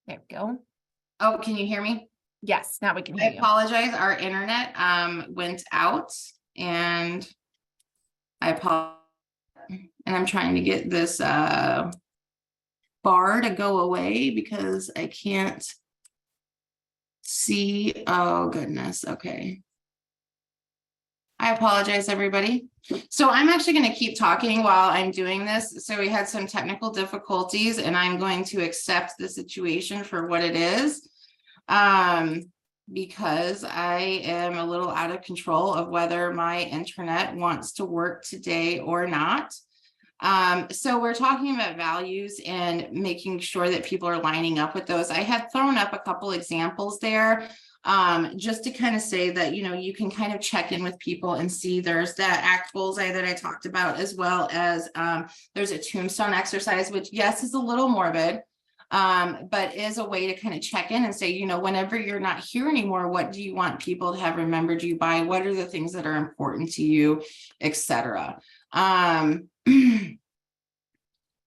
There we go. oh, can you hear me? Yes, now we can I hear you. apologize. Our internet went out and I apologize. And I'm trying to get this bar to go away because I can't see. Oh, goodness. Okay. I apologize, everybody. So I'm actually going to keep talking while I'm doing this. So we had some technical difficulties and I'm going to accept the situation for what it is. Because I am a little out of control of whether my internet wants to work today or not. So we're talking about values and making sure that people are lining up with those. I had thrown up a couple examples there just to kind of say that, you know, you can kind of check in with people and see there's that ACT bullseye that I talked about, as well as there's a tombstone exercise, which yes, is a little morbid, but is a way to kind of check in and say, you know, whenever you're not here anymore, what do you want people to have remembered you by? What are the things that are important to you, etc.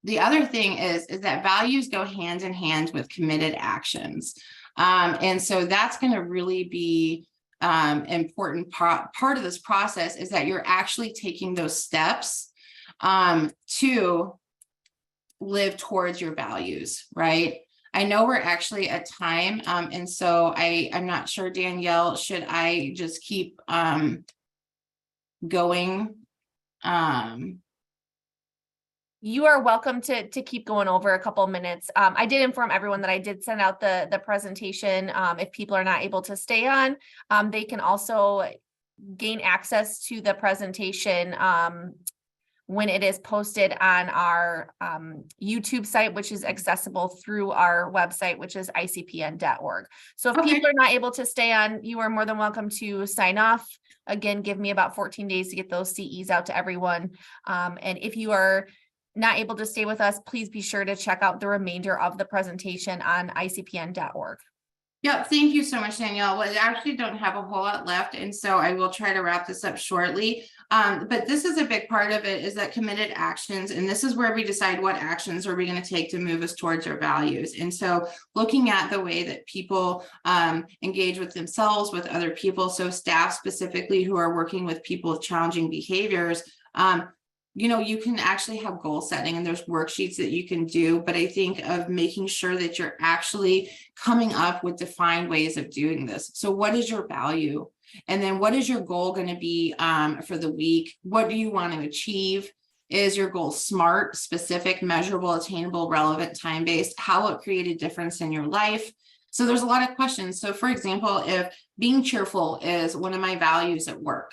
The other thing is that values go hand in hand with committed actions. And so that's going to really be important part of this process is that you're actually taking those steps to live towards your values, right? I know we're actually at time. And so I'm not sure, Danielle, should I just keep going? You are welcome to keep going over a couple of minutes. I did inform everyone that I did send out the presentation. If people are not able to stay on, they can also gain access to the presentation when it is posted on our YouTube site, which is accessible through our website, which is icpn.org. So if people are not able to stay on, you are more than welcome to sign off. Again, give me about 14 days to get those CEs out to everyone. And if you are not able to stay with us, please be sure to check out the remainder of the presentation on icpn.org. Yeah, thank you so much, Danielle. Well, I actually don't have a whole lot left, and so I will try to wrap this up shortly. But this is a big part of it, is that committed actions. And this is where we decide what actions are we going to take to move us towards our values. And so looking at the way that people engage with themselves, with other people, so staff specifically who are working with people with challenging behaviors, you can actually have goal setting and there's worksheets that you can do, but I think of making sure that you're actually coming up with defined ways of doing this. So what is your value? And then what is your goal going to be for the week? What do you want to achieve? Is your goal SMART, specific, measurable, attainable, relevant, time-based? How will it create a difference in your life? So there's a lot of questions. So for example, if being cheerful is one of my values at work,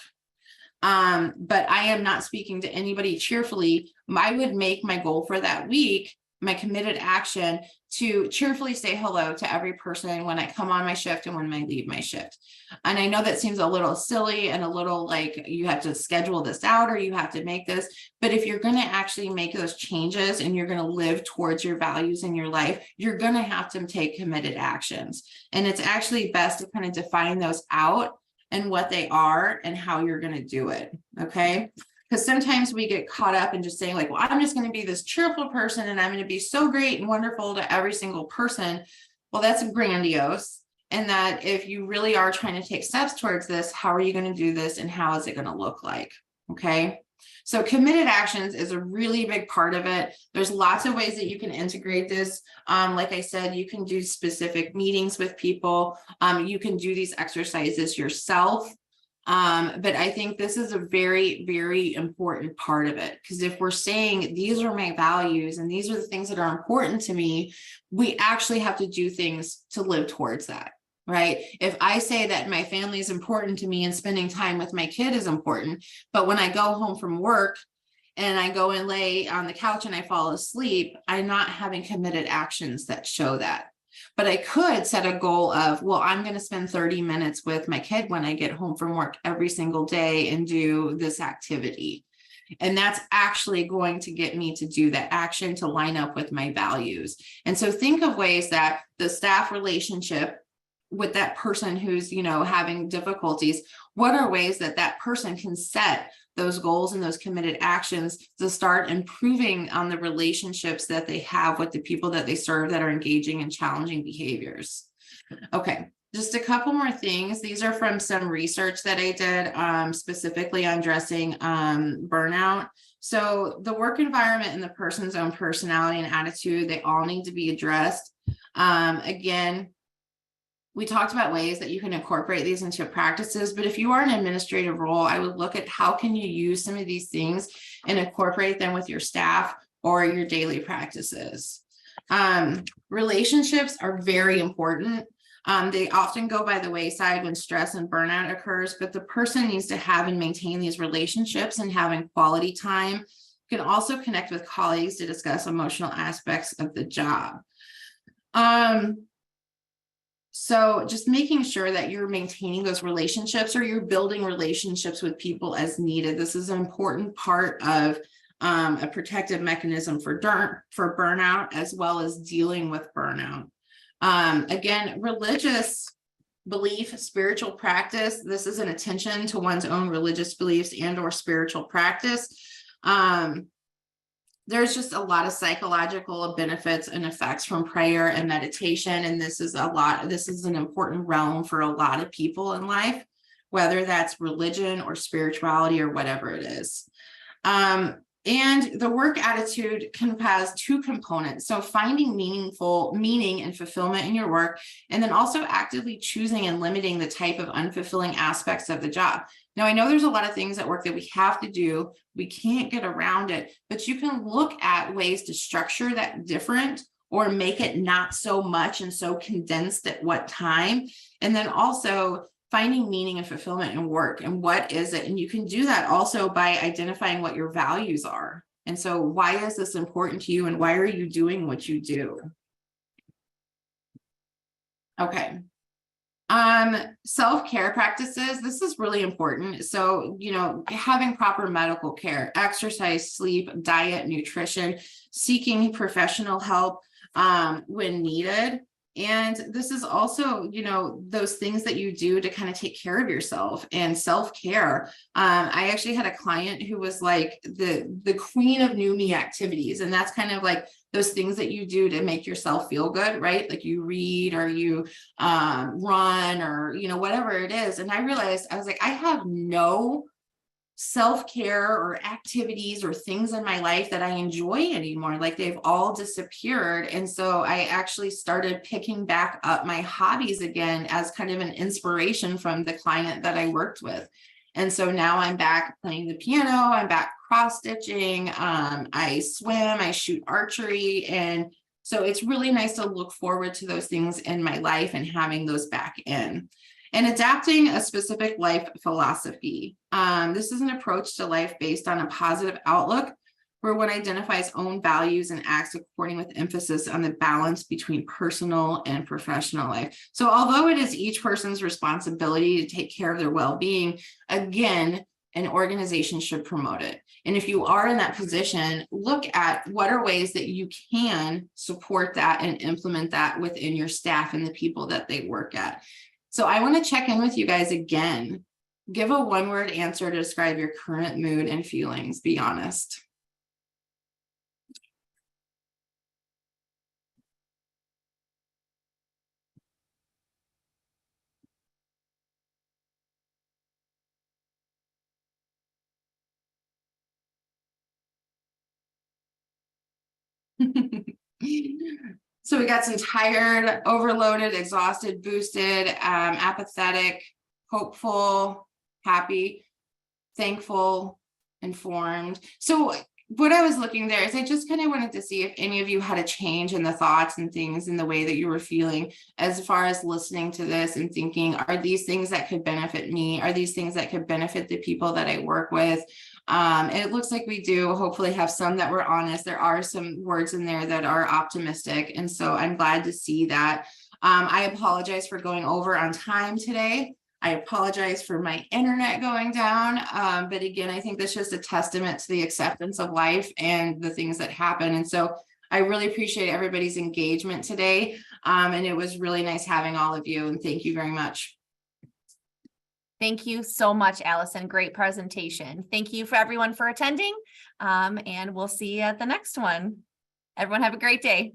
but I am not speaking to anybody cheerfully, I would make my goal for that week, my committed action, to cheerfully say hello to every person when I come on my shift and when I leave my shift. And I know that seems a little silly and a little like you have to schedule this out or you have to make this, but if you're going to actually make those changes and you're going to live towards your values in your life, you're going to have to take committed actions. And it's actually best to kind of define those out and what they are and how you're going to do it. Okay. Because sometimes we get caught up in just saying like, well, I'm just going to be this cheerful person and I'm going to be so great and wonderful to every single person. Well, that's grandiose. And that if you really are trying to take steps towards this, how are you going to do this and how is it going to look like? Okay. So committed actions is a really big part of it. There's lots of ways that you can integrate this. Like I said, you can do specific meetings with people. You can do these exercises yourself. But I think this is a very, very important part of it, because if we're saying these are my values and these are the things that are important to me, we actually have to do things to live towards that. Right? If I say that my family is important to me and spending time with my kid is important, but when I go home from work and I go and lay on the couch and I fall asleep, I'm not having committed actions that show that. But I could set a goal of, well, I'm going to spend 30 minutes with my kid when I get home from work every single day and do this activity. And that's actually going to get me to do that action to line up with my values. And so think of ways that the staff relationship with that person who's, having difficulties, what are ways that that person can set those goals and those committed actions to start improving on the relationships that they have with the people that they serve that are engaging in challenging behaviors. Okay, just a couple more things. These are from some research that I did specifically on addressing burnout. So the work environment and the person's own personality and attitude, they all need to be addressed. Again, we talked about ways that you can incorporate these into practices, but if you are in an administrative role, I would look at how can you use some of these things and incorporate them with your staff or your daily practices. Relationships are very important. They often go by the wayside when stress and burnout occurs, but the person needs to have and maintain these relationships and having quality time. You can also connect with colleagues to discuss emotional aspects of the job. So just making sure that you're maintaining those relationships or you're building relationships with people as needed. This is an important part of a protective mechanism for burnout, as well as dealing with burnout. Again, religious belief, spiritual practice. This is an attention to one's own religious beliefs and or spiritual practice. There's just a lot of psychological benefits and effects from prayer and meditation. And this is an important realm for a lot of people in life, whether that's religion or spirituality or whatever it is. And the work attitude has two components. So finding meaning and fulfillment in your work, and then also actively choosing and limiting the type of unfulfilling aspects of the job. Now, I know there's a lot of things at work that we have to do. We can't get around it, but you can look at ways to structure that different or make it not so much and so condensed at what time. And then also finding meaning and fulfillment in work and what is it? And you can do that also by identifying what your values are. And so why is this important to you and why are you doing what you do? Okay. Self-care practices, this is really important. So, having proper medical care, exercise, sleep, diet, nutrition, seeking professional help when needed. And this is also, you know, those things that you do to kind of take care of yourself and self-care. I actually had a client who was like the queen of new me activities. And that's kind of like those things that you do to make yourself feel good, right? Like you read or you run or, you know, whatever it is. And I realized, I was like, I have no self-care or activities or things in my life that I enjoy anymore. Like they've all disappeared. And so I actually started picking back up my hobbies again as kind of an inspiration from the client that I worked with. And so now I'm back playing the piano, I'm back cross stitching, I swim, I shoot archery. And so it's really nice to look forward to those things in my life and having those back in. And adapting a specific life philosophy. This is an approach to life based on a positive outlook where one identifies own values and acts according with emphasis on the balance between personal and professional life. So although it is each person's responsibility to take care of their well-being, again, an organization should promote it. And if you are in that position, look at what are ways that you can support that and implement that within your staff and the people that they work at. So I want to check in with you guys again. Give a one-word answer to describe your current mood and feelings. Be honest. So we got some tired, overloaded, exhausted, boosted, apathetic, hopeful, happy, thankful, informed. So what I was looking there is I just kind of wanted to see if any of you had a change in the thoughts and things in the way that you were feeling as far as listening to this and thinking, are these things that could benefit me? Are these things that could benefit the people that I work with? And it looks like we do hopefully have some that were honest. There are some words in there that are optimistic. And so I'm glad to see that. I apologize for going over on time today. I apologize for my internet going down. But again, I think that's just a testament to the acceptance of life and the things that happen. And so I really appreciate everybody's engagement today. And it was really nice having all of you. And thank you very much. Thank you so much, Allison. Great presentation. Thank you for everyone for attending. And we'll see you at the next one. Everyone have a great day.